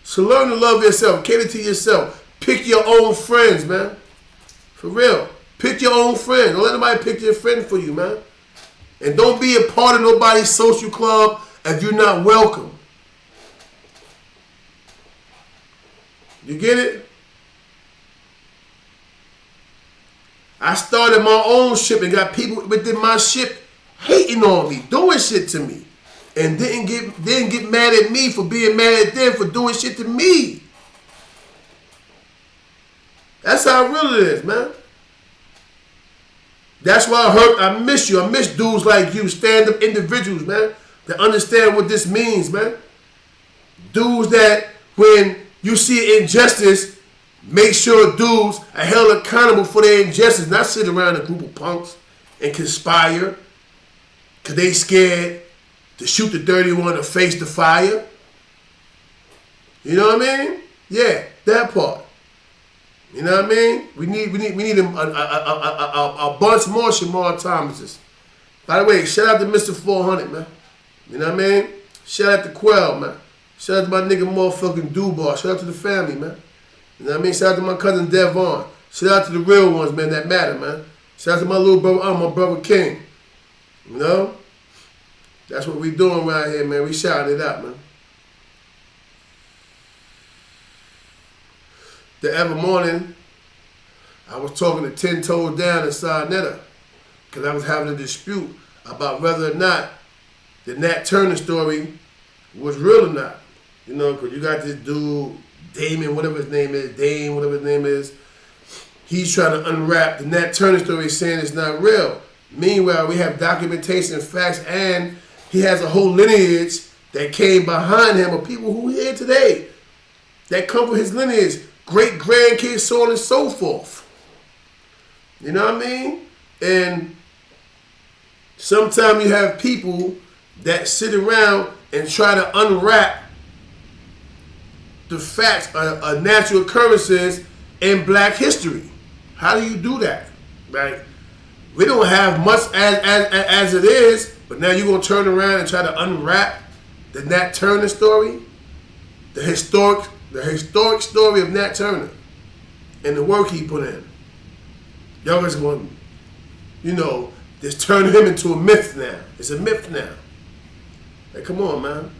So learn to love yourself. Cater to yourself. Pick your own friends, man. For real. Pick your own friend. Don't let nobody pick your friend for you, man. And don't be a part of nobody's social club if you're not welcome. You get it? I started my own ship and got people within my ship hating on me, doing shit to me. And didn't get mad at me for being mad at them for doing shit to me. That's how real it is, man. That's why I miss you. I miss dudes like you, stand-up individuals, man, that understand what this means, man. Dudes that when you see injustice, make sure dudes are held accountable for their injustice, not sit around a group of punks and conspire because they scared to shoot the dirty one or face the fire. You know what I mean? Yeah, that part. You know what I mean? We need a bunch more Shamar Thomases. By the way, shout out to Mr. 400, man. You know what I mean? Shout out to Quell, man. Shout out to my nigga motherfucking Dubar. Shout out to the family, man. You know what I mean? Shout out to my cousin Devon. Shout out to the real ones, man, that matter, man. Shout out to my little brother, my brother King. You know? That's what we doing right here, man. We shouting it out, man. The other morning, I was talking to 10 Toes Down in Sarnetta because I was having a dispute about whether or not the Nat Turner story was real or not. You know, because you got this dude, Damon, whatever his name is, Dame, whatever his name is. He's trying to unwrap the Nat Turner story saying it's not real. Meanwhile, we have documentation, facts, and he has a whole lineage that came behind him of people who are here today that come from his lineage, great grandkids, so on and so forth. You know what I mean? And sometimes you have people that sit around and try to unwrap the facts of natural occurrences in black history. How do you do that? Right? We don't have much as it is, but now you're going to turn around and try to unwrap the Nat Turner story, the historic story of Nat Turner and the work he put in. Y'all just going, just turn him into a myth now. It's a myth now. Like, come on, man.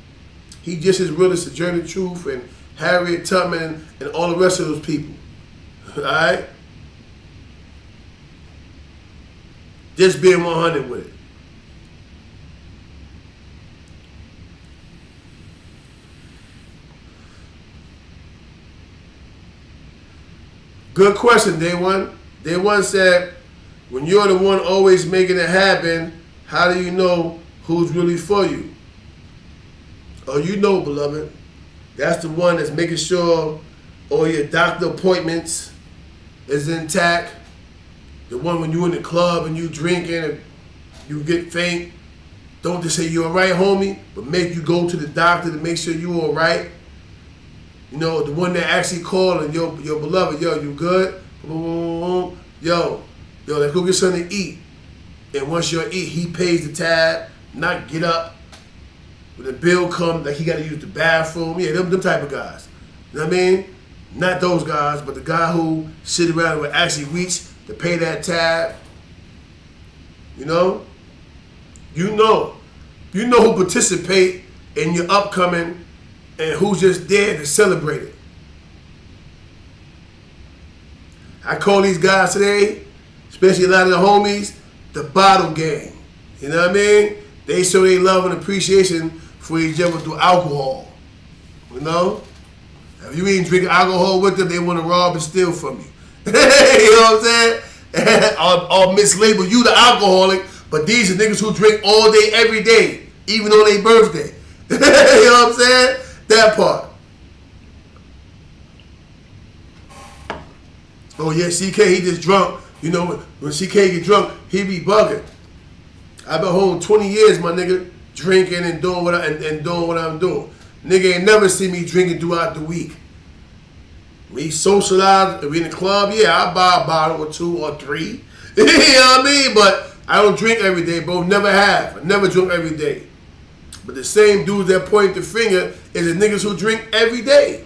He just as real as the Journey of Truth and Harriet Tubman and all the rest of those people. All right? Just being 100 with it. Good question, Day One. Day One said, when you're the one always making it happen, how do you know who's really for you? Oh, you know, beloved. That's the one that's making sure all your doctor appointments is intact. The one when you in the club and you drinking and you get faint. Don't just say you all right, homie, but make you go to the doctor to make sure you all right. You know, the one that actually called and your beloved, yo, you good? Yo, let's go get something to eat. And once you eat, he pays the tab, not get up. When the bill comes, like he got to use the bathroom. Yeah, them type of guys. You know what I mean? Not those guys, but the guy who sit around and will actually reach to pay that tab. You know who participate in your upcoming and who's just there to celebrate it. I call these guys today, especially a lot of the homies, the bottle gang. You know what I mean? They show their love and appreciation for each other through alcohol. You know? If you ain't drinking alcohol with them, they want to rob and steal from you. You know what I'm saying? I'll mislabel you the alcoholic, but these are niggas who drink all day, every day, even on their birthday. You know what I'm saying? That part. Oh yeah, CK, he just drunk. You know, when CK get drunk, he be bugging. I've been home 20 years, my nigga, drinking and doing what I'm doing. Nigga ain't never see me drinking throughout the week. We socialize, if we in the club, yeah, I buy a bottle or two or three. You know what I mean? But I don't drink every day, bro. Never have. I never drink every day. But the same dudes that point the finger is the niggas who drink every day.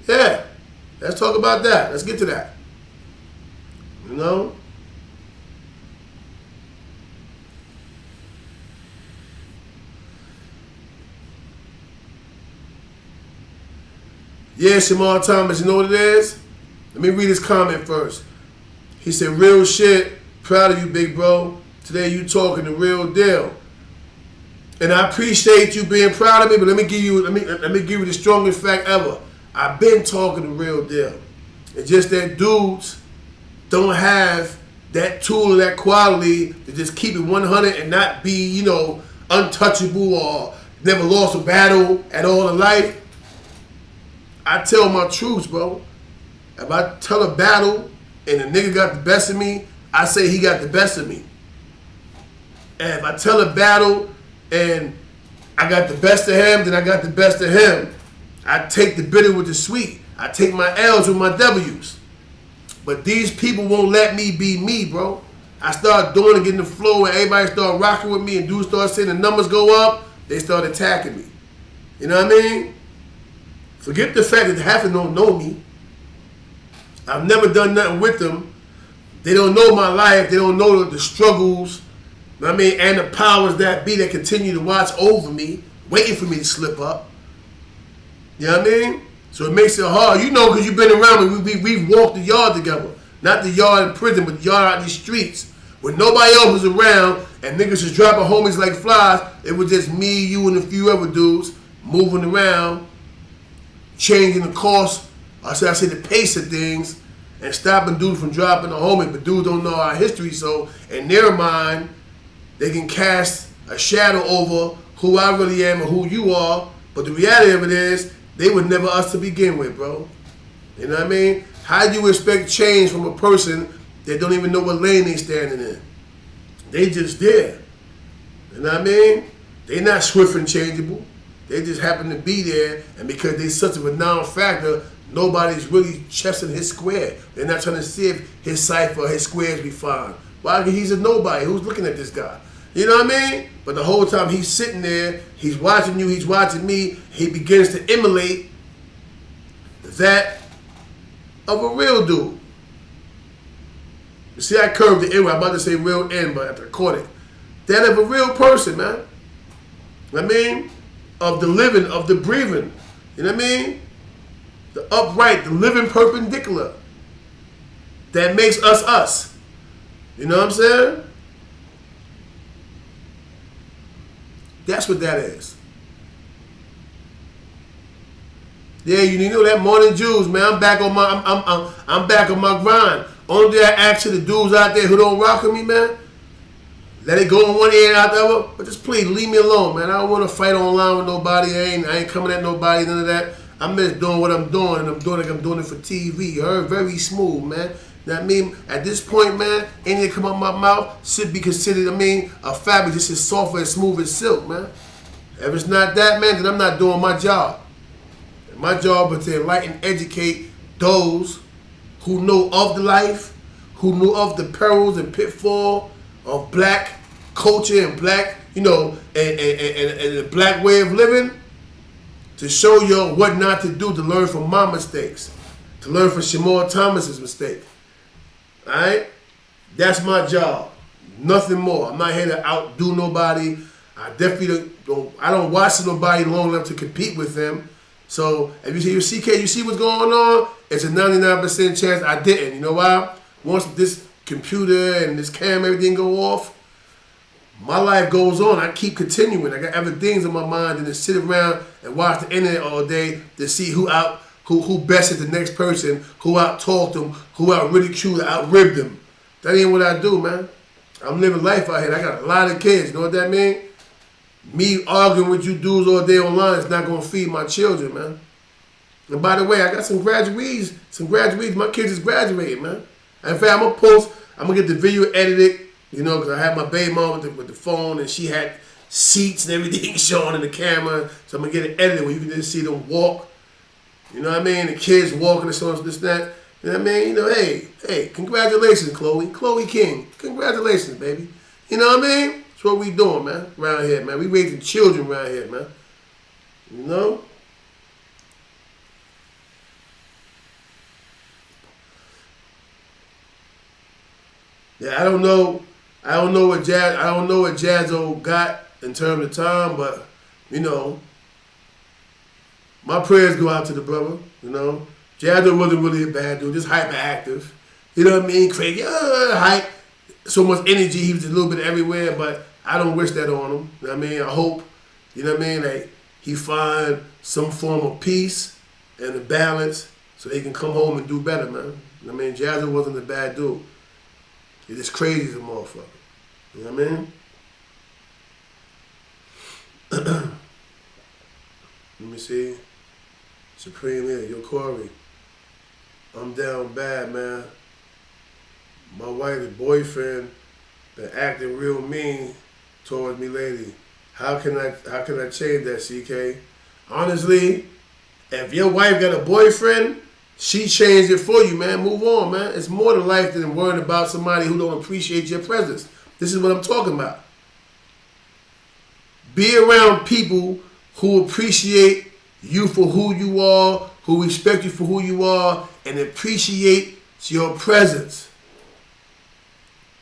Yeah. Let's talk about that. Let's get to that. You know? Yeah, Shamar Thomas, you know what it is? Let me read his comment first. He said, real shit, proud of you, big bro. Today you talking the real deal. And I appreciate you being proud of me, but let me give you the strongest fact ever. I've been talking the real deal. It's just that dudes don't have that tool or that quality to just keep it 100 and not be, untouchable or never lost a battle at all in life. I tell my truths, bro. If I tell a battle and the nigga got the best of me, I say he got the best of me. And if I tell a battle and I got the best of him, then I got the best of him. I take the bitter with the sweet. I take my L's with my W's. But these people won't let me be me, bro. I start doing it, getting the flow, and everybody start rocking with me, and dudes start saying the numbers go up, they start attacking me. You know what I mean? Forget the fact that half of them don't know me. I've never done nothing with them. They don't know my life. They don't know the struggles, you know what I mean, and the powers that be that continue to watch over me, waiting for me to slip up. You know what I mean? So it makes it hard. You know, because you've been around me. We've walked the yard together. Not the yard in prison, but the yard out in these streets. When nobody else was around and niggas just dropping homies like flies, it was just me, you, and a few other dudes moving around, changing the course, or should I say the pace of things, and stopping dudes from dropping a homie. But dudes don't know our history, so in their mind, they can cast a shadow over who I really am and who you are. But the reality of it is, they were never us to begin with, bro. You know what I mean? How do you expect change from a person that don't even know what lane they standing in? They just there. You know what I mean? They not swift and changeable. They just happen to be there, and because they such a renowned factor, nobody's really chesting his square. They're not trying to see if his cipher, his squares be fine. Why? He's a nobody. Who's looking at this guy? You know what I mean? But the whole time he's sitting there, he's watching you, he's watching me, he begins to emulate that of a real dude. You see, I curved the N word. I'm about to say real N, but I have to caught it. That of a real person, man. You know what I mean? Of the living, of the breathing. You know what I mean? The upright, the living perpendicular. That makes us us. You know what I'm saying? That's what that is. Yeah, you know that morning Jews, man. I'm back on my grind. Only thing I ask to the dudes out there who don't rock with me, man, let it go in one ear and out the other. But just please leave me alone, man. I don't want to fight online with nobody. I ain't coming at nobody, none of that. I'm just doing what I'm doing, and I'm doing it for TV. You heard? Very smooth, man. You know what I mean? At this point, man, anything that come out my mouth should be considered, a fabric just as soft and smooth as silk, man. If it's not that, man, then I'm not doing my job. And my job is to enlighten, educate those who know of the life, who know of the perils and pitfall of black culture and black, and the black way of living, to show you what not to do, to learn from my mistakes, to learn from Shamar Thomas's mistake. All right? That's my job. Nothing more. I'm not here to outdo nobody. I definitely don't watch nobody long enough to compete with them. So if you see CK, you see what's going on, it's a 99% chance I didn't. You know why? Once this computer and this cam, everything go off, my life goes on. I keep continuing. I got other things in my mind than to sit around and watch the internet all day to see who bested the next person, who out-talked them, who out-ridiculed, out-ribbed them. That ain't what I do, man. I'm living life out here. I got a lot of kids. You know what that mean? Me arguing with you dudes all day online is not going to feed my children, man. And by the way, I got some graduates. My kids is graduating, man. In fact, I'm going to get the video edited, because I had my baby mom with the phone, and she had seats and everything showing in the camera. So I'm going to get it edited where you can just see them walk. You know what I mean? The kids walking and so on, this, that. You know what I mean? Hey, congratulations, Chloe. Chloe King. Congratulations, baby. You know what I mean? That's what we doing, man, around here, man. We raising children around here, man. You know? Yeah, I don't know what Jazzo got in terms of time, but my prayers go out to the brother. Jazzo wasn't really a bad dude, just hyperactive. You know what I mean? Crazy, hype, so much energy. He was a little bit everywhere, but I don't wish that on him. You know what I mean? I hope, that he find some form of peace and a balance so he can come home and do better, man. You know what I mean? Jazzo wasn't a bad dude. He's just crazy as a motherfucker. You know what I mean? Let me see. Supreme Leader, yo, Corey, I'm down bad, man. My wife's boyfriend been acting real mean towards me lately. How can I change that, CK? Honestly, if your wife got a boyfriend, she changed it for you, man. Move on, man. It's more to life than worrying about somebody who don't appreciate your presence. This is what I'm talking about. Be around people who appreciate you for who you are, who respect you for who you are, and appreciate your presence.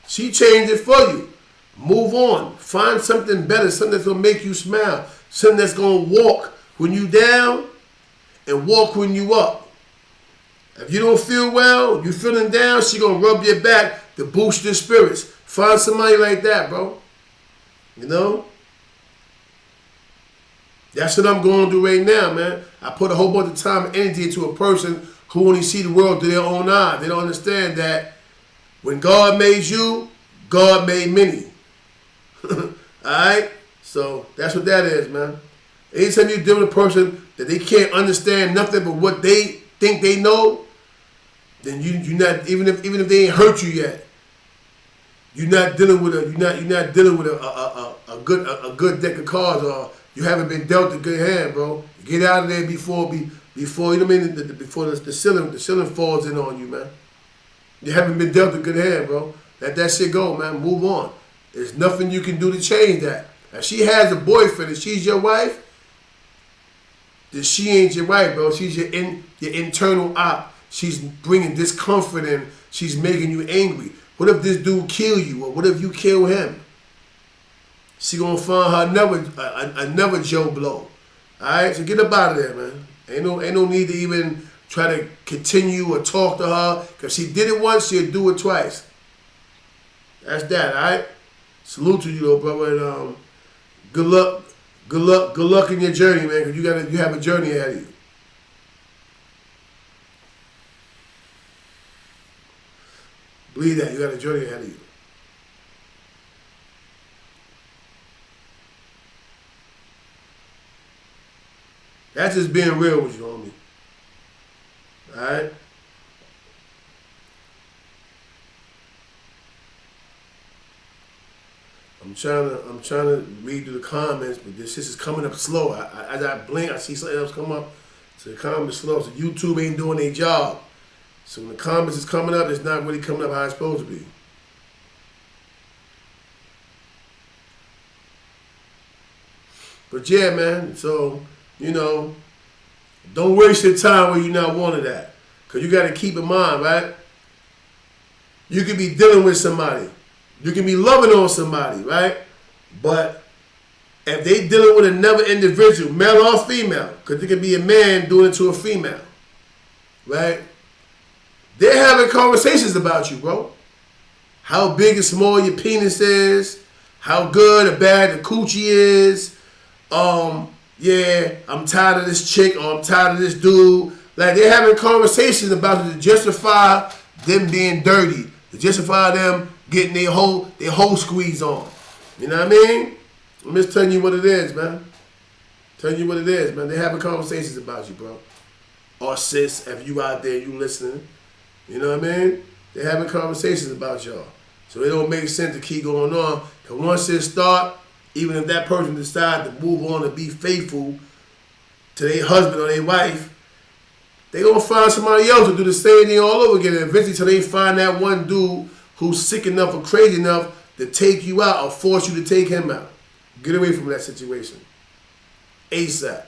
She changed it for you. Move on. Find something better, something that's going to make you smile, something that's going to walk when you down and walk when you up. If you don't feel well, you feeling down, she going to rub your back to boost your spirits. Find somebody like that, bro. You know? That's what I'm going through right now, man. I put a whole bunch of time and energy into a person who only see the world through their own eyes. They don't understand that when God made you, God made many. Alright? So that's what that is, man. Anytime you deal with a person that they can't understand nothing but what they think they know, then you're not, even if they ain't hurt you yet, you're not dealing with a good deck of cards, or you haven't been dealt a good hand, bro. Get out of there before you know what I mean, before the ceiling falls in on you, man. You haven't been dealt a good hand, bro. Let that shit go, man. Move on. There's nothing you can do to change that. If she has a boyfriend and she's your wife, then she ain't your wife, bro. She's your internal op. She's bringing discomfort in. She's making you angry. What if this dude kill you, or what if you kill him? She gonna find her another Joe Blow. All right, so get up out of there, man. Ain't no need to even try to continue or talk to her, because she did it once, she'll do it twice. That's that, all right. Salute to you, though, brother. And, good luck in your journey, man. Because you have a journey ahead of you. Believe that you got a journey ahead of you. That's just being real with you, homie. All right. I'm trying to read through the comments, but this is coming up slow. As I blink, I see something else come up. So the comments slow. So YouTube ain't doing their job. So when the comments is coming up, it's not really coming up how it's supposed to be. But yeah, man. So, you know, don't waste your time where you're not wanted at. Because you got to keep in mind, right? You could be dealing with somebody. You can be loving on somebody, right? But if they dealing with another individual, male or female, because it could be a man doing it to a female, right? They're having conversations about you, bro. How big and small your penis is, how good or bad the coochie is. Yeah, I'm tired of this chick, or I'm tired of this dude. Like, they're having conversations about it to justify them being dirty, to justify them getting their whole squeeze on. You know what I mean? I'm just telling you what it is, man. Telling you what it is, man. They're having conversations about you, bro. Or sis, if you out there, you listening. You know what I mean? They're having conversations about y'all. So it don't make sense to keep going on. Because once it start, even if that person decides to move on and be faithful to their husband or their wife, they gonna find somebody else to do the same thing all over again. And eventually till they find that one dude who's sick enough or crazy enough to take you out or force you to take him out. Get away from that situation. ASAP.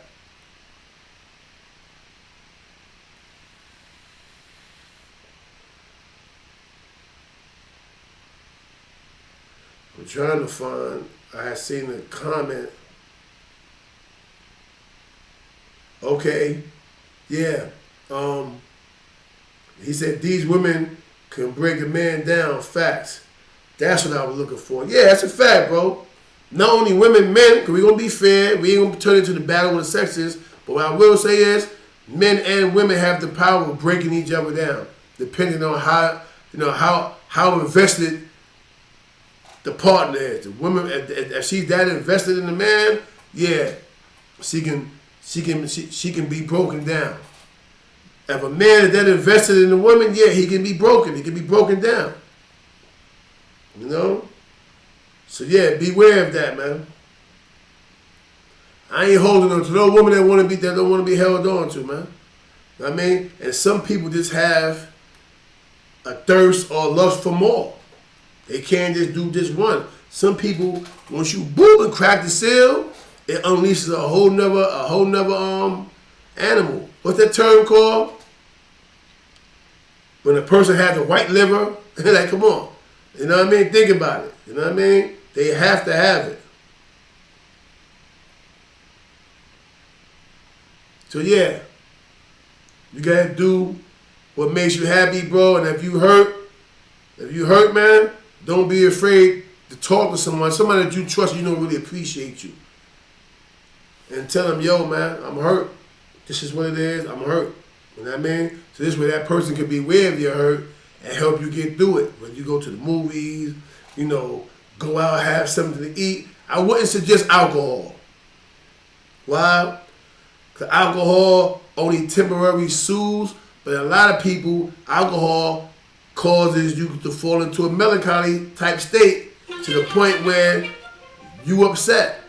I'm trying to find, I had seen a comment. Okay, yeah. He said these women can break a man down. Facts. That's what I was looking for. Yeah, that's a fact, bro. Not only women, men, because we're going to be fair. We ain't going to turn into the battle with the sexes. But what I will say is, men and women have the power of breaking each other down, depending on how invested the partner is. The woman, if she's that invested in the man, yeah, she can she can be broken down. If a man is that invested in a woman, yeah, he can be broken. He can be broken down. You know? So yeah, beware of that, man. I ain't holding on to no woman that don't want to be held on to, man. You know what I mean? And some people just have a thirst or lust for more. They can't just do just one. Some people, once you boom and crack the seal, it unleashes a whole nother animal. What's that term called? When a person has a white liver, like, come on. You know what I mean? Think about it. You know what I mean? They have to have it. So yeah, you gotta do what makes you happy, bro. And if you hurt, man, don't be afraid to talk to somebody that you trust, you know, really appreciate you. And tell them, yo, man, I'm hurt. This is what it is. I'm hurt. You know what I mean? So this way that person can be aware of your hurt and help you get through it. When you go to the movies, you know, go out, have something to eat. I wouldn't suggest alcohol. Why? Because alcohol only temporarily soothes, but a lot of people, alcohol causes you to fall into a melancholy type state to the point where you upset.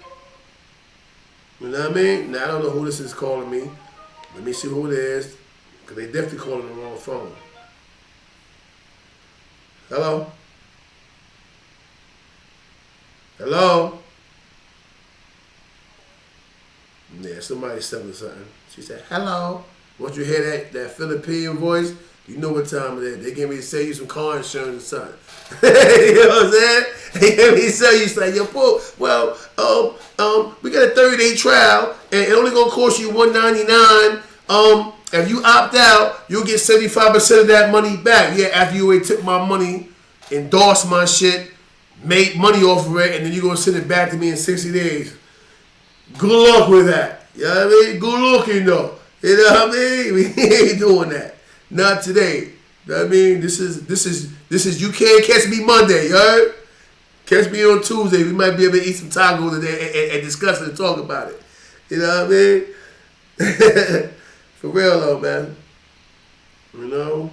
You know what I mean? Now, I don't know who this is calling me. Let me see who it is, because they definitely calling the wrong phone. Hello? Hello? Yeah, somebody's selling something. She said, hello. Once you hear that Filipino voice, you know what time it is. They get me to sell you some car insurance or something. You know what I'm saying? They get me to sell you something. Yo, well, we got a 30-day trial, and it only gonna cost you $199. If you opt out, you'll get 75% of that money back. Yeah, after you already took my money, endorsed my shit, made money off of it, and then you're gonna send it back to me in 60 days. Good luck with that. You know what I mean? Good looking though. You know what I mean? We ain't doing that. Not today. You know what I mean? This is you can't catch me Monday, you heard? Catch me on Tuesday. We might be able to eat some tacos and discuss it and talk about it. You know what I mean? For real though, man. You know?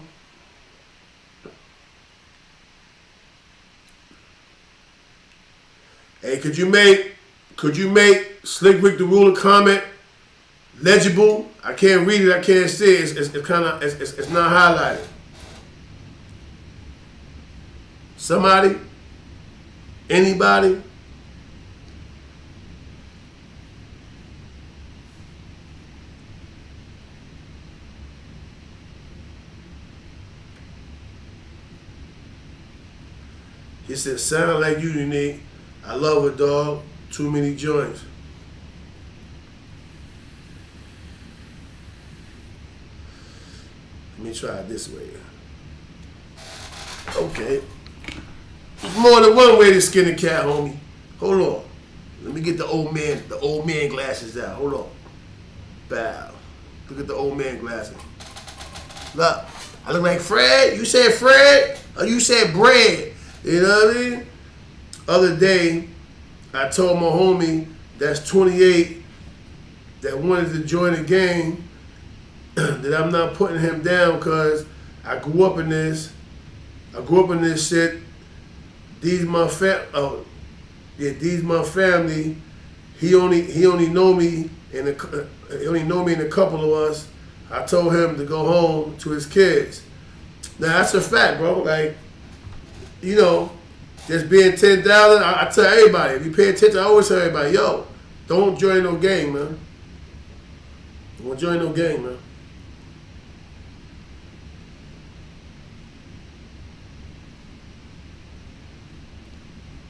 Hey, could you make Slick Rick the Ruler comment legible? I can't read it. I can't see it. It's not highlighted. Somebody? Anybody? He said, sound like you, Unique. I love it, dog. Too many joints. Let me try it this way. Okay. There's more than one way to skin a cat, homie. Hold on. Let me get the old man glasses out. Hold on. Bow. Look at the old man glasses. Look. I look like Fred. You said Fred? Or you said bread? You know what I mean? Other day, I told my homie that's 28 that wanted to join the gang that I'm not putting him down because I grew up in this. I grew up in this shit. These my family. He only know me and he only know me and a couple of us. I told him to go home to his kids. Now that's a fact, bro. Like, you know, just being 10,000. I tell everybody, if you pay attention, I always tell everybody, yo, don't join no gang, man. Don't join no gang, man.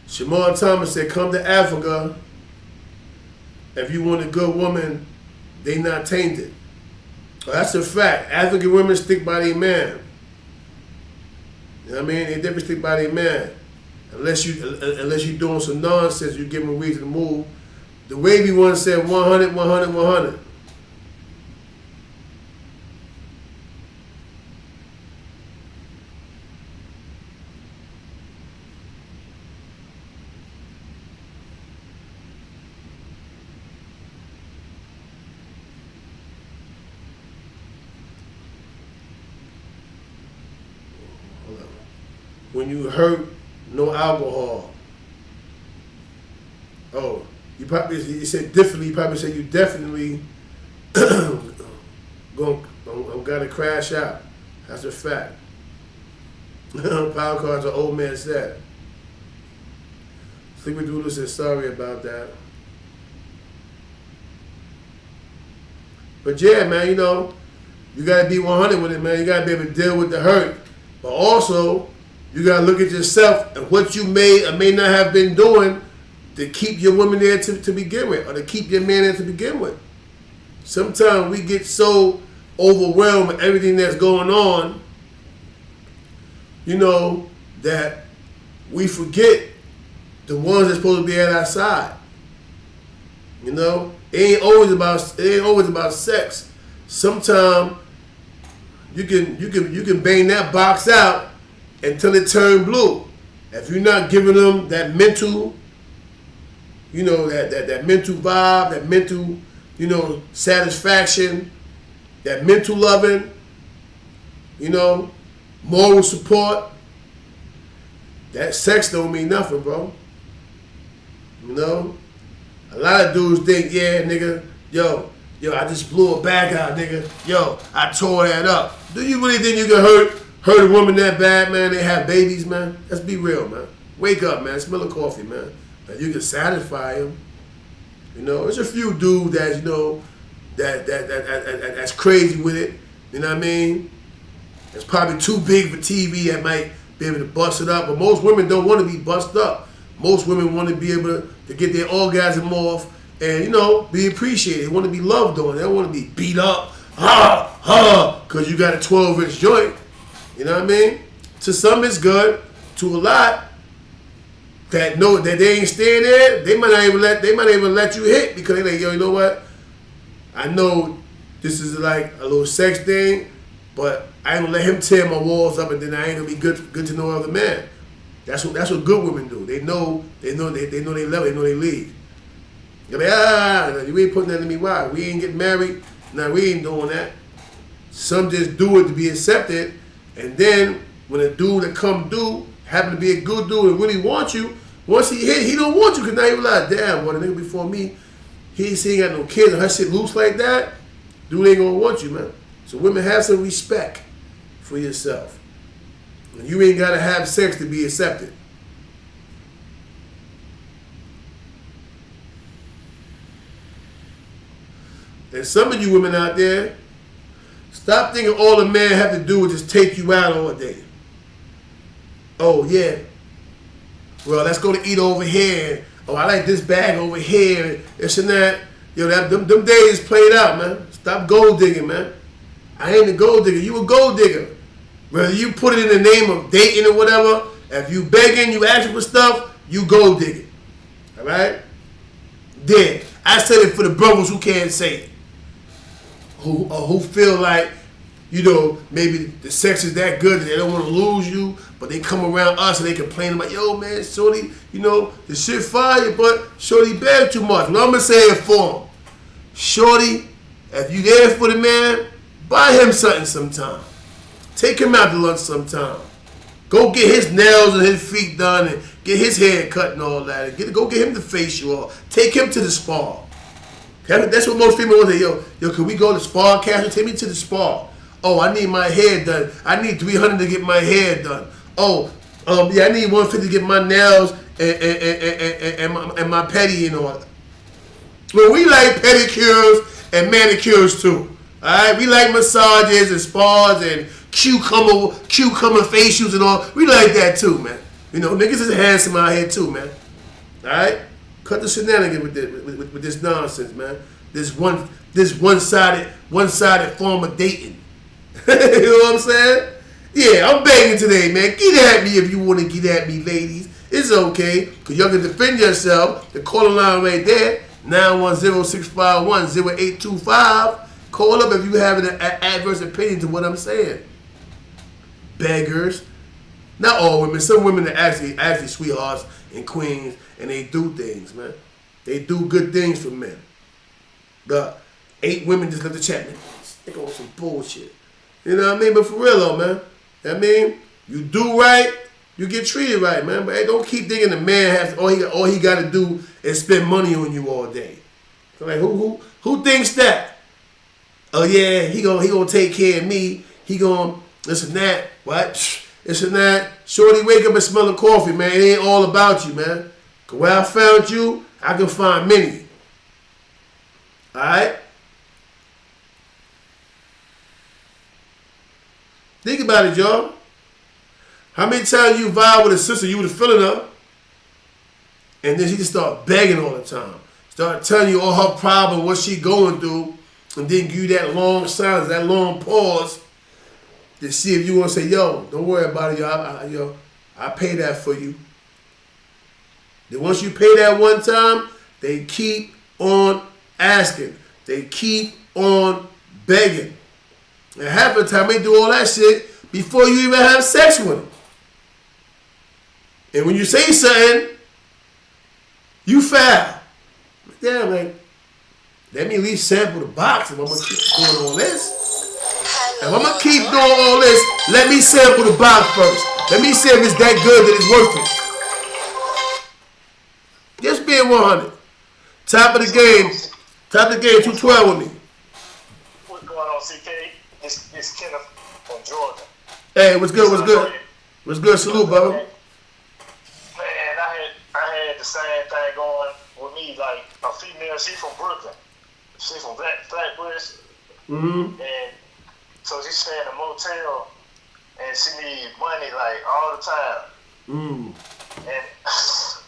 Shamar Thomas said, come to Africa. If you want a good woman, they not tainted. Well, that's a fact. African women stick by their man. You know what I mean? They definitely stick by their man. Unless you doing some nonsense, you give them a reason to move. The wavy one said 100, 100, 100. when you hurt, no alcohol. Oh, you said differently. You probably said you definitely gotta crash out. That's a fact. Power cards are old man said. Sleepy Doodle said sorry about that. But yeah, man, you know, you gotta be 100 with it, man. You gotta be able to deal with the hurt. But also, you gotta look at yourself and what you may or may not have been doing to keep your woman there to begin with, or to keep your man there to begin with. Sometimes we get so overwhelmed with everything that's going on, you know, that we forget the ones that's supposed to be at our side. You know, it ain't always about sex. Sometimes you can bang that box out until it turn blue. If you're not giving them that mental, you know, that mental vibe, that mental, you know, satisfaction, that mental loving, you know, moral support, that sex don't mean nothing, bro. You know? A lot of dudes think, yeah, nigga, yo, I just blew a bag out, nigga. Yo, I tore that up. Do you really think you can hurt a woman that bad, man? They have babies, man? Let's be real, man. Wake up, man. Smell the coffee, man. And you can satisfy them. You know, there's a few dudes that, you know, that's crazy with it. You know what I mean? It's probably too big for TV that might be able to bust it up. But most women don't want to be bust up. Most women want to be able to get their orgasm off and, you know, be appreciated. They want to be loved on. They don't want to be beat up, because you got a 12-inch joint. You know what I mean? To some it's good. To a lot that know that they ain't staying there, they might not even let you hit because they like, yo, you know what? I know this is like a little sex thing, but I ain't gonna let him tear my walls up, and then I ain't gonna be good to no other man. That's what good women do. They know they love it, they know they leave. You're like, you ain't putting that in me. Why? We ain't getting married. Nah, we ain't doing that. Some just do it to be accepted, and then when a dude that come due happen to be a good dude and really want you, once he hit, he don't want you, because now you realize, damn, boy, the nigga before me, he ain't got no kids, and her shit loose like that, dude ain't gonna want you, man. So women, have some respect for yourself. And you ain't gotta have sex to be accepted. And some of you women out there, stop thinking all a man have to do is just take you out all day. Oh yeah. Well, let's go to eat over here. Oh, I like this bag over here. This and that. Yo, them days played out, man. Stop gold digging, man. I ain't a gold digger. You a gold digger. Whether you put it in the name of dating or whatever, if you begging, you asking for stuff, you gold digging. All right? Then I said it for the brothers who can't say it, who feel like, you know, maybe the sex is that good that they don't want to lose you, but they come around us and they complain about, yo, man, shorty, you know, the shit fire, but shorty beg too much. Well, I'm gonna say it for him. Shorty, if you there for the man, buy him something sometime. Take him out to lunch sometime. Go get his nails and his feet done and get his hair cut and all that. Go get him the facial off. Take him to the spa. That's what most people want to say. Yo, can we go to spa, Castle? Take me to the spa. Oh, I need my hair done. I need $300 to get my hair done. Oh, yeah, I need $150 to get my nails and my pedi and all. Well, we like pedicures and manicures too. All right, we like massages and spas and cucumber facials and all. We like that too, man. You know, niggas is handsome out here too, man. All right, cut the shenanigans with this nonsense, man. This one-sided form of dating. You know what I'm saying? Yeah, I'm begging today, man. Get at me if you want to get at me, ladies. It's okay, because y'all can defend yourself. The calling line right there, 910-651-0825. Call up if you have an adverse opinion to what I'm saying. Beggars. Not all women. Some women are actually sweethearts and queens, and they do things, man. They do good things for men. The 8 women just left the chat, man. They go on some bullshit. You know what I mean? But for real though, man. I mean, you do right, you get treated right, man. But hey, don't keep thinking the man has all he got to do is spend money on you all day. So like who thinks that? Oh yeah, he gonna take care of me. He gonna this and that. What? This and that. Shorty, wake up and smell the coffee, man. It ain't all about you, man. 'Cause where I found you, I can find many. All right. Think about it, y'all. How many times you vibe with a sister, you was feeling her, and then she just start begging all the time. Start telling you all her problem, what she going through, and then give you that long silence, that long pause to see if you want to say, yo, don't worry about it, yo. I pay that for you. Then once you pay that one time, they keep on asking. They keep on begging. And half the time they do all that shit before you even have sex with them. And when you say something, you foul. Damn, like, let me at least sample the box if I'm going to keep doing all this. If I'm going to keep doing all this, let me sample the box first. Let me see if it's that good that it's worth it. Just being 100. Top of the game, 212 with me. What's going on, CK? It's Kenneth from Georgia. Hey, what's good? What's good? Salute, brother. Man, I had the same thing going with me. Like a female, she from Brooklyn. She from Flatbush. Mm-hmm. And so she stay in a motel, and she need money like all the time. Mm. And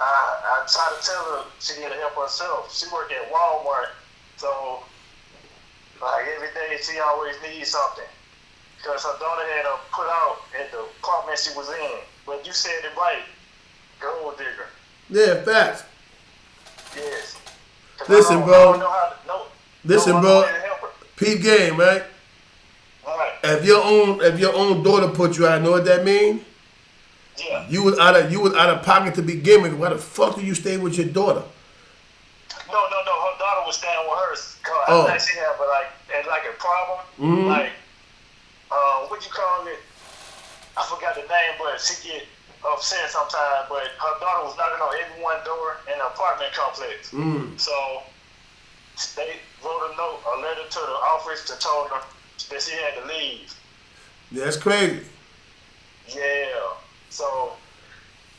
I try to tell her she need to help herself. She work at Walmart, so like every day she always needs something. Because her daughter had her put out at the apartment she was in. But you said it right, gold digger. Yeah, facts. Yes. Listen, bro. Peep game, right? Right. If your own daughter put you out, know what that mean? Yeah. You was out of pocket to begin with. Why the fuck do you stay with your daughter? No. Her daughter was staying with hers. Oh. I think she had, but like a problem. Mm-hmm. Like, what you call it? I forgot the name, but she get upset sometimes. But her daughter was knocking on every one door in the apartment complex. Mm. So they wrote a letter to the office that told her that she had to leave. That's crazy. Yeah. So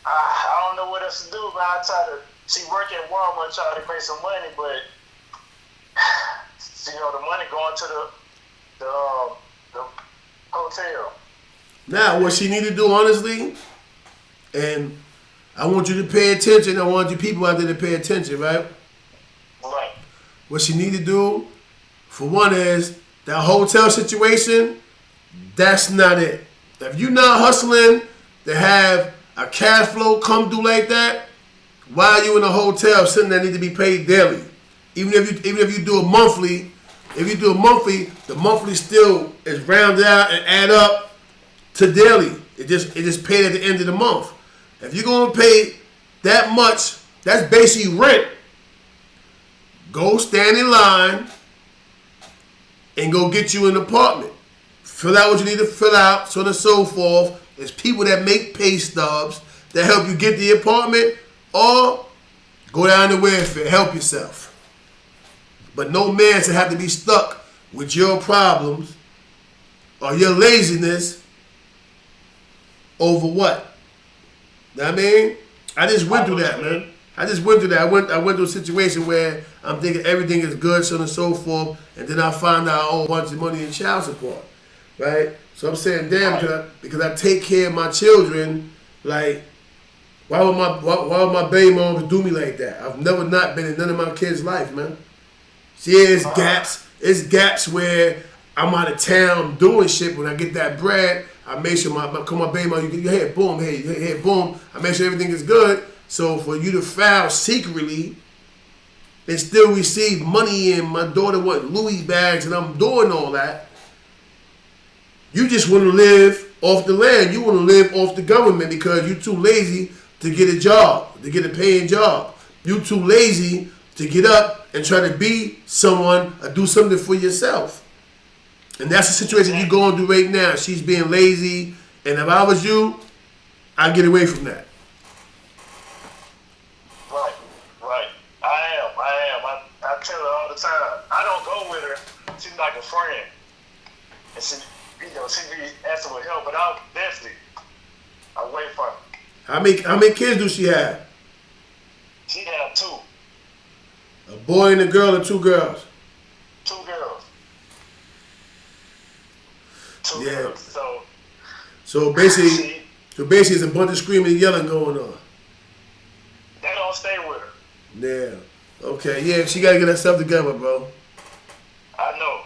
I don't know what else to do, man. She work at Walmart trying to make some money, but the money going to the hotel. Now, what she need to do, honestly, and I want you to pay attention. I want you people out there to pay attention, right? Right. What she need to do, for one, is that hotel situation. That's not it. If you're not hustling to have a cash flow come through like that, why are you in a hotel sitting that need to be paid daily? Even if you do a monthly, the monthly still is rounded out and add up to daily. It just paid at the end of the month. If you're gonna pay that much, that's basically rent. Go stand in line and go get you an apartment. Fill out what you need to fill out, so on and so forth. There's people that make pay stubs that help you get the apartment, or go down to welfare, help yourself. But no man should have to be stuck with your problems or your laziness over what? Know what I mean? I just went through that, man. I went through a situation where I'm thinking everything is good, so on and so forth, and then I find out I owe a bunch of money in child support, right? So I'm saying, damn, because I take care of my children, like, why would my baby mom do me like that? I've never not been in none of my kids' life, man. Yeah, it's gaps where I'm out of town doing shit. When I get that bread, I make sure my baby mom, you get your head, boom. I make sure everything is good. So for you to file secretly and still receive money in, my daughter want Louis bags and I'm doing all that. You just want to live off the land. You want to live off the government because you're too lazy to get a job, to get a paying job. You're too lazy to get up and try to be someone or do something for yourself. And that's the situation you're going through right now. She's being lazy. And if I was you, I get away from that. Right, right. I am. I tell her all the time. I don't go with her. She's like a friend. And she be asking for help, but I'll definitely away from her. How many kids do she have? She have 2. A boy and a girl, or 2 girls? 2 girls. 2 Yeah. girls. So basically it's a bunch of screaming and yelling going on. They don't stay with her. Yeah. Okay, yeah, she gotta get herself together, bro. I know.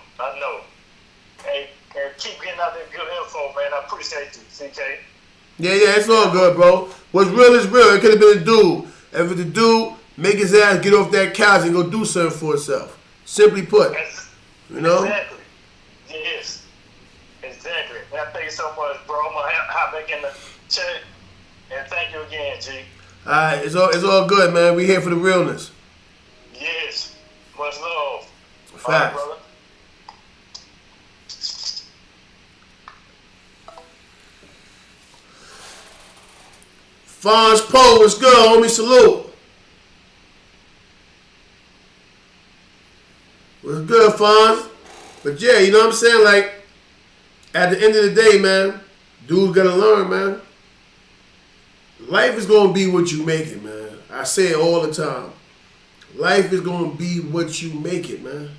Hey, keep getting out that good info, man. I appreciate you, CK. Yeah, it's all good, bro. What's real is real. It could have been a dude. If it's a dude, make his ass get off that couch and go do something for himself. Simply put. You know? Exactly. Yes. Exactly. And I thank you so much, bro. I'm going to hop back in the chat. And thank you again, G. Alright, it's all good, man. We here for the realness. Yes. Much love. Facts. All right, brother. Fonz Poe, what's good, homie? Salute. What's good, Fonz? But yeah, you know what I'm saying? Like, at the end of the day, man, dudes gotta learn, man. Life is gonna be what you make it, man. I say it all the time. Life is gonna be what you make it, man.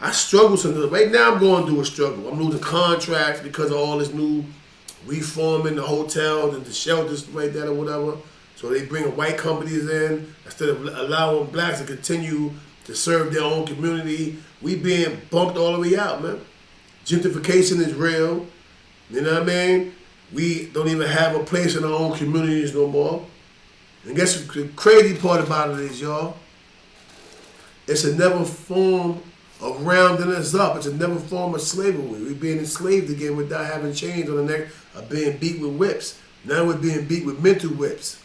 I struggle sometimes. Right now, I'm going through a struggle. I'm losing contracts because of all this new reforming the hotels and the shelters like that or whatever. So they bring white companies in instead of allowing blacks to continue to serve their own community. We being bumped all the way out, man. Gentrification is real. You know what I mean? We don't even have a place in our own communities no more. And guess what the crazy part about it is, y'all? It's another form of rounding us up. It's another form of slavery. We're being enslaved again without having chains on the neck of being beat with whips. Now we're being beat with mental whips.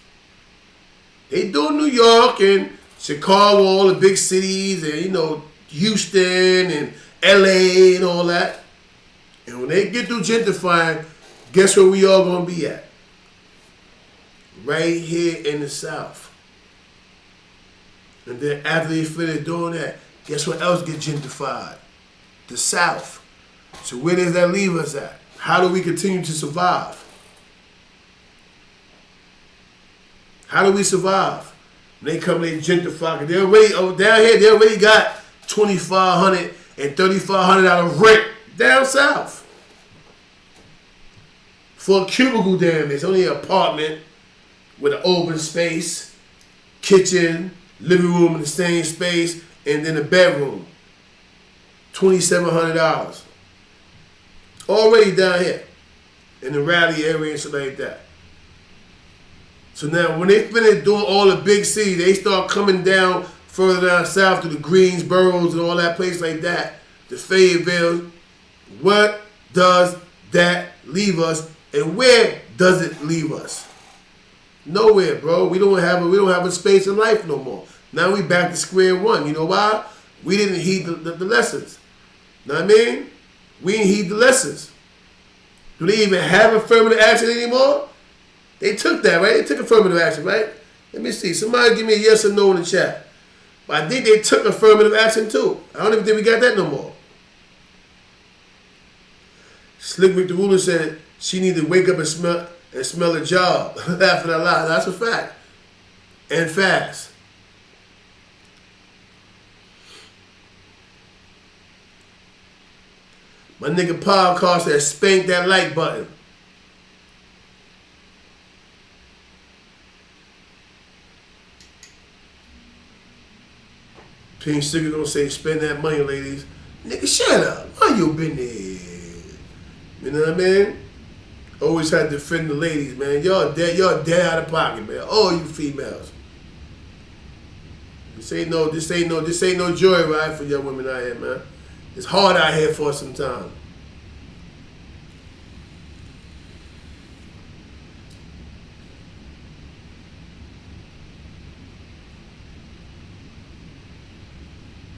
They do New York and Chicago, all the big cities, and, you know, Houston and LA and all that. And when they get through gentrifying, guess where we all gonna be at? Right here in the South. And then after they finish doing that, guess what else get gentrified? The South. So where does that leave us at? How do we continue to survive? How do we survive? When they come, they gentrify. They already down here. They already got $2,500 and $3,500 rent down south for a cubicle. Damn, it's only an apartment with an open space, kitchen, living room in the same space, and then a bedroom. $2,700. Already down here in the Raleigh area and shit like that. So now when they finish doing all the big cities, they start coming down further down south to the Greensboros and all that place like that, the Fayetteville. What does that leave us, and where does it leave us? Nowhere, bro. We don't have a space in life no more. Now we back to square one. You know why? We didn't heed the lessons. Know what I mean? We didn't heed the lessons. Do they even have affirmative action anymore? They took that, right? They took affirmative action, right? Let me see. Somebody give me a yes or no in the chat. But I think they took affirmative action too. I don't even think we got that no more. Slick Rick the Ruler said she need to wake up and smell a job. Laughing out loud. That's a fact. And fast. My nigga podcast said spank that like button. Pink Sugar gonna say spend that money, ladies. Nigga, shut up. Mind your business. You know what I mean? Always had to defend the ladies, man. Y'all dead out of pocket, man. All you females. This ain't no joyride for young women out here, man. It's hard out here for us sometimes.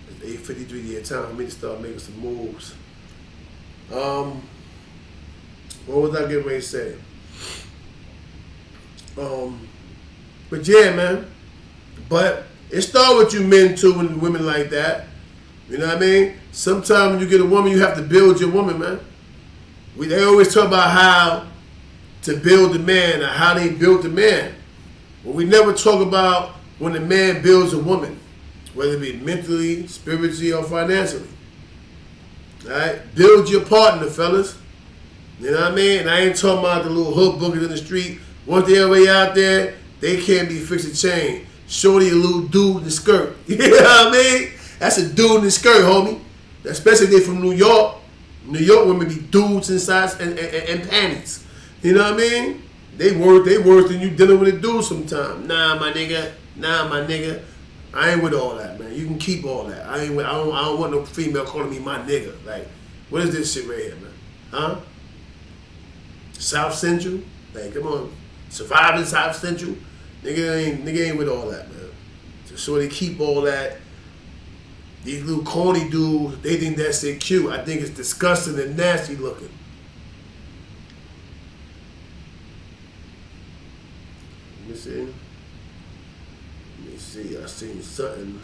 It's 8:53 year time for me to start making some moves. What was I getting ready to say? But yeah, man. But it starts with you men too and women like that. You know what I mean? Sometimes when you get a woman, you have to build your woman, man. They always talk about how to build a man or how they built a man. But we never talk about when a man builds a woman, whether it be mentally, spiritually, or financially. Alright? Build your partner, fellas. You know what I mean? And I ain't talking about the little hook bookers in the street. Once they're way out there, they can't be fixed a chain. Shorty a little dude in the skirt. You know what I mean? That's a dude in the skirt, homie. Especially if they from New York. New York women be dudes inside and panties. You know what I mean? They worse than you dealing with a dude sometimes. Nah, my nigga. I ain't with all that, man. You can keep all that. I don't want no female calling me my nigga. Like, what is this shit right here, man? Huh? South Central? Like, come on. Surviving South Central? Nigga ain't with all that, man. So they keep all that. These little corny dudes, they think that's it cute. I think it's disgusting and nasty looking. Let me see. I seen something.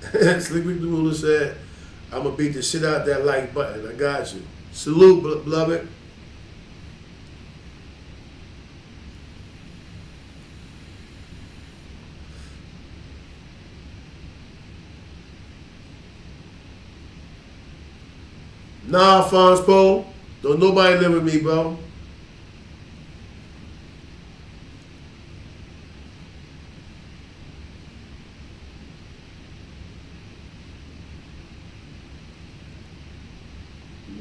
Slick Rick the Ruler said, I'm going to beat the shit out that like button. I got you. Salute, beloved. Nah, Fonz Poe. Don't nobody live with me, bro.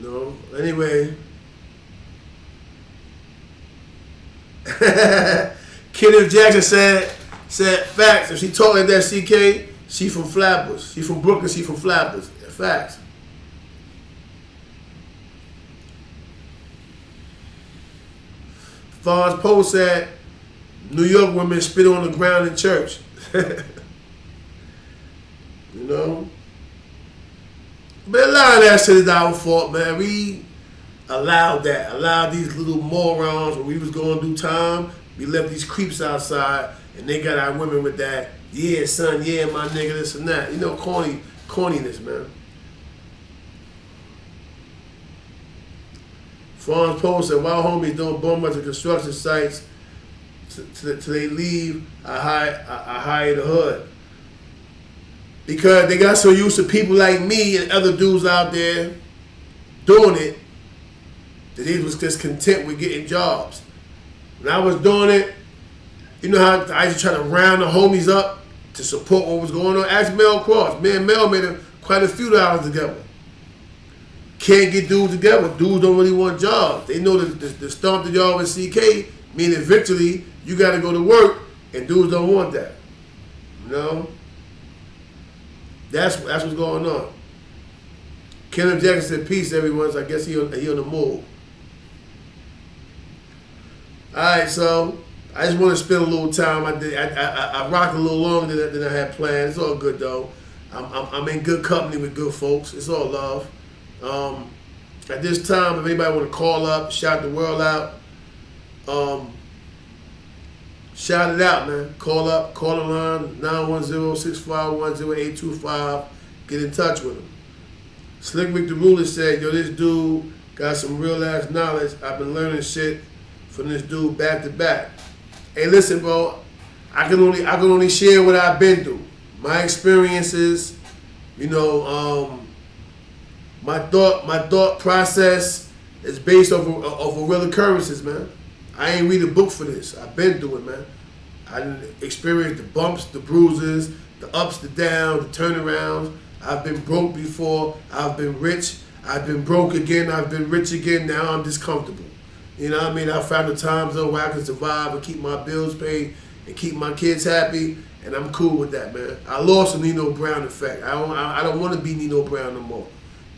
No. Anyway. Kenneth Jackson said facts. If she talk like that, CK, she from Flatbush. She from Brooklyn, she from Flatbush. Facts. Fonz Poe said, New York women spit on the ground in church. You know? But a lot of that shit is our fault, man. We allowed that. Allowed these little morons, when we was going through time, we left these creeps outside, and they got our women with that, yeah, son, yeah, my nigga, this and that. You know, corniness, man. Fonz Poe said, while homies don't bomb up the construction sites till they leave, I hire the hood. Because they got so used to people like me and other dudes out there doing it, that they was just content with getting jobs. When I was doing it, you know how I used to try to round the homies up to support what was going on? Ask Mel Cross. Me and Mel made quite a few dollars together. Can't get dudes together. Dudes don't really want jobs. They know the stomp the job with CK, meaning victory, you got to go to work, and dudes don't want that. You know? That's what's going on. Kenneth Jackson said, peace, everyone. So I guess he on the move. All right, so I just want to spend a little time. I rocked a little longer than I had planned. It's all good, though. I'm in good company with good folks. It's all love. At this time, if anybody want to call up, shout the world out, shout it out, man. Call up, call the line, 910-651-0825. Get in touch with them. Slick Rick the Ruler said, yo, this dude got some real ass knowledge. I've been learning shit from this dude back to back. Hey, listen, bro, I can only share what I've been through. My experiences, you know, my thought process is based off of real occurrences, man. I ain't read a book for this. I've been through it, man. I didn't experience the bumps, the bruises, the ups, the downs, the turnarounds. I've been broke before. I've been rich. I've been broke again. I've been rich again. Now I'm just comfortable. You know what I mean? I found the time zone where I can survive and keep my bills paid and keep my kids happy, and I'm cool with that, man. I lost the Nino Brown effect. I don't want to be Nino Brown no more.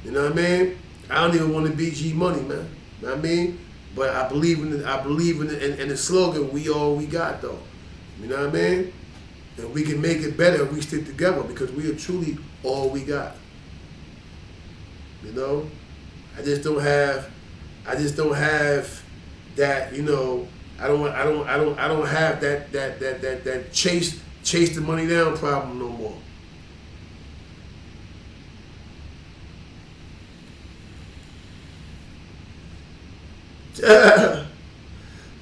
You know what I mean? I don't even want to be G Money, man. You know what I mean? But I believe in the slogan, we all we got, though. You know what I mean? And we can make it better if we stick together, because we are truly all we got. You know? I just don't have I just don't have that, you know. I don't have that chase the money down problem no more.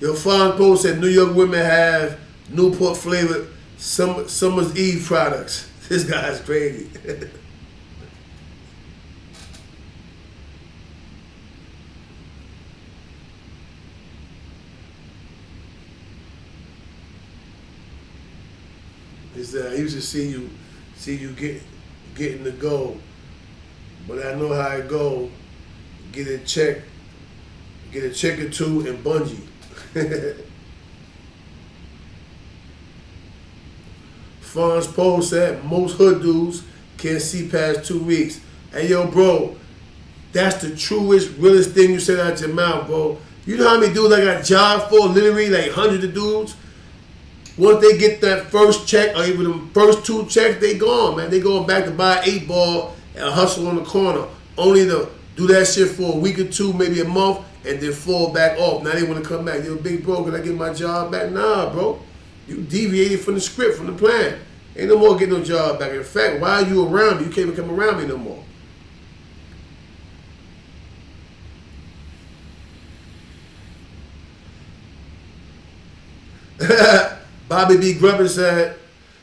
Your Fawn Post said New York women have Newport flavored Summer's Eve products. This guy's crazy. He said, I used to see you getting the goal, but I know how it go. Get a check or two and bungee. Fawn's post said most hood dudes can't see past 2 weeks. Hey yo, bro, that's the truest, realest thing you said out your mouth, bro. You know how many dudes I got job for? Literally, like hundreds of dudes. Once they get that first check or even the first 2 checks, they gone, man. They going back to buy an 8-ball and hustle on the corner, only to do that shit for a week or 2, maybe a month, and then fall back off. Now they want to come back. Yo, big bro, can I get my job back? Nah, bro. You deviated from the script, from the plan. Ain't no more getting no job back. In fact, why are you around me? You can't even come around me no more. Bobby B. Grubber said,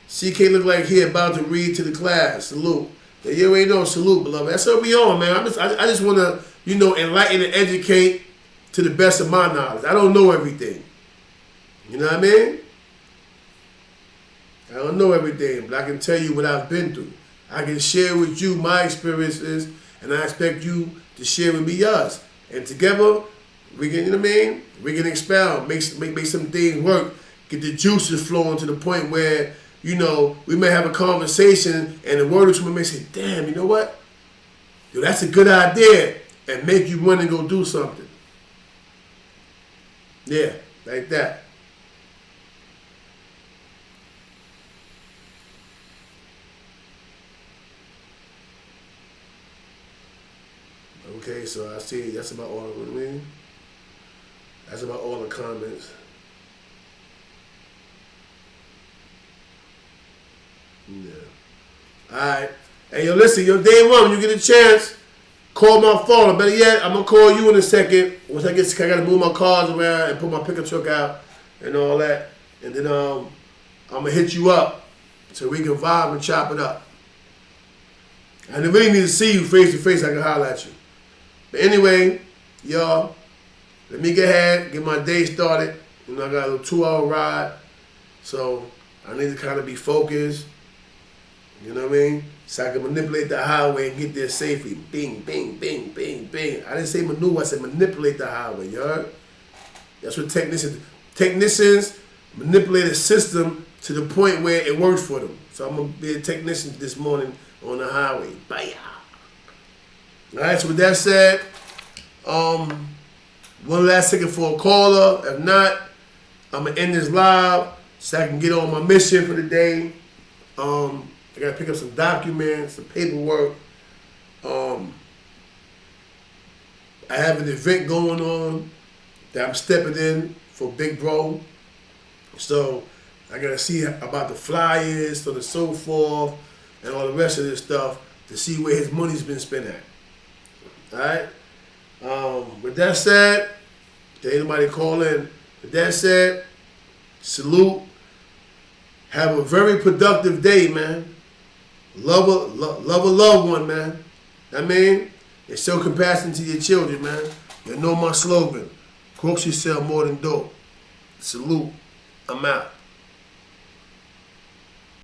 CK look like he about to read to the class. Salute. You ain't no salute, beloved. That's what we on, man. I just want to, you know, enlighten and educate to the best of my knowledge. I don't know everything. You know what I mean? I don't know everything, but I can tell you what I've been through. I can share with you my experiences, and I expect you to share with me yours. And together, we can, you know what I mean? We can expound, make some things work, get the juices flowing to the point where, you know, we may have a conversation and a word or two may say, damn, you know what? Yo, that's a good idea, and make you run and go do something. Yeah, like that. Okay, so I see that's about all. I mean, that's about all the comments. Yeah. All right. Hey, yo, listen, yo, day one, when you get a chance, call my phone. Or better yet, I'm gonna call you in a second. Once I gotta move my cars around and put my pickup truck out and all that, and then I'm gonna hit you up so we can vibe and chop it up. And I really need to see you face to face. I can holler at you. But anyway, y'all, let me get ahead, get my day started. You know, I got a little 2-hour ride, so I need to kind of be focused. You know what I mean? So I can manipulate the highway and get there safely. Bing, bing, bing, bing, bing. I didn't say maneuver, I said manipulate the highway, you heard? That's what technicians manipulate a system to the point where it works for them. So I'm going to be a technician this morning on the highway. Bye. All right, so with that said, one last second for a caller. If not, I'm going to end this live so I can get on my mission for the day. I got to pick up some documents, some paperwork. I have an event going on that I'm stepping in for Big Bro. So I got to see about the flyers, so on and so forth, and all the rest of this stuff to see where his money's been spent at. All right? With that said, there ain't nobody call in. With that said, salute. Have a very productive day, man. Love a loved one, man. I mean, and show compassion to your children, man. You know my slogan. Crooks, you sell more than dope. Salute. I'm out.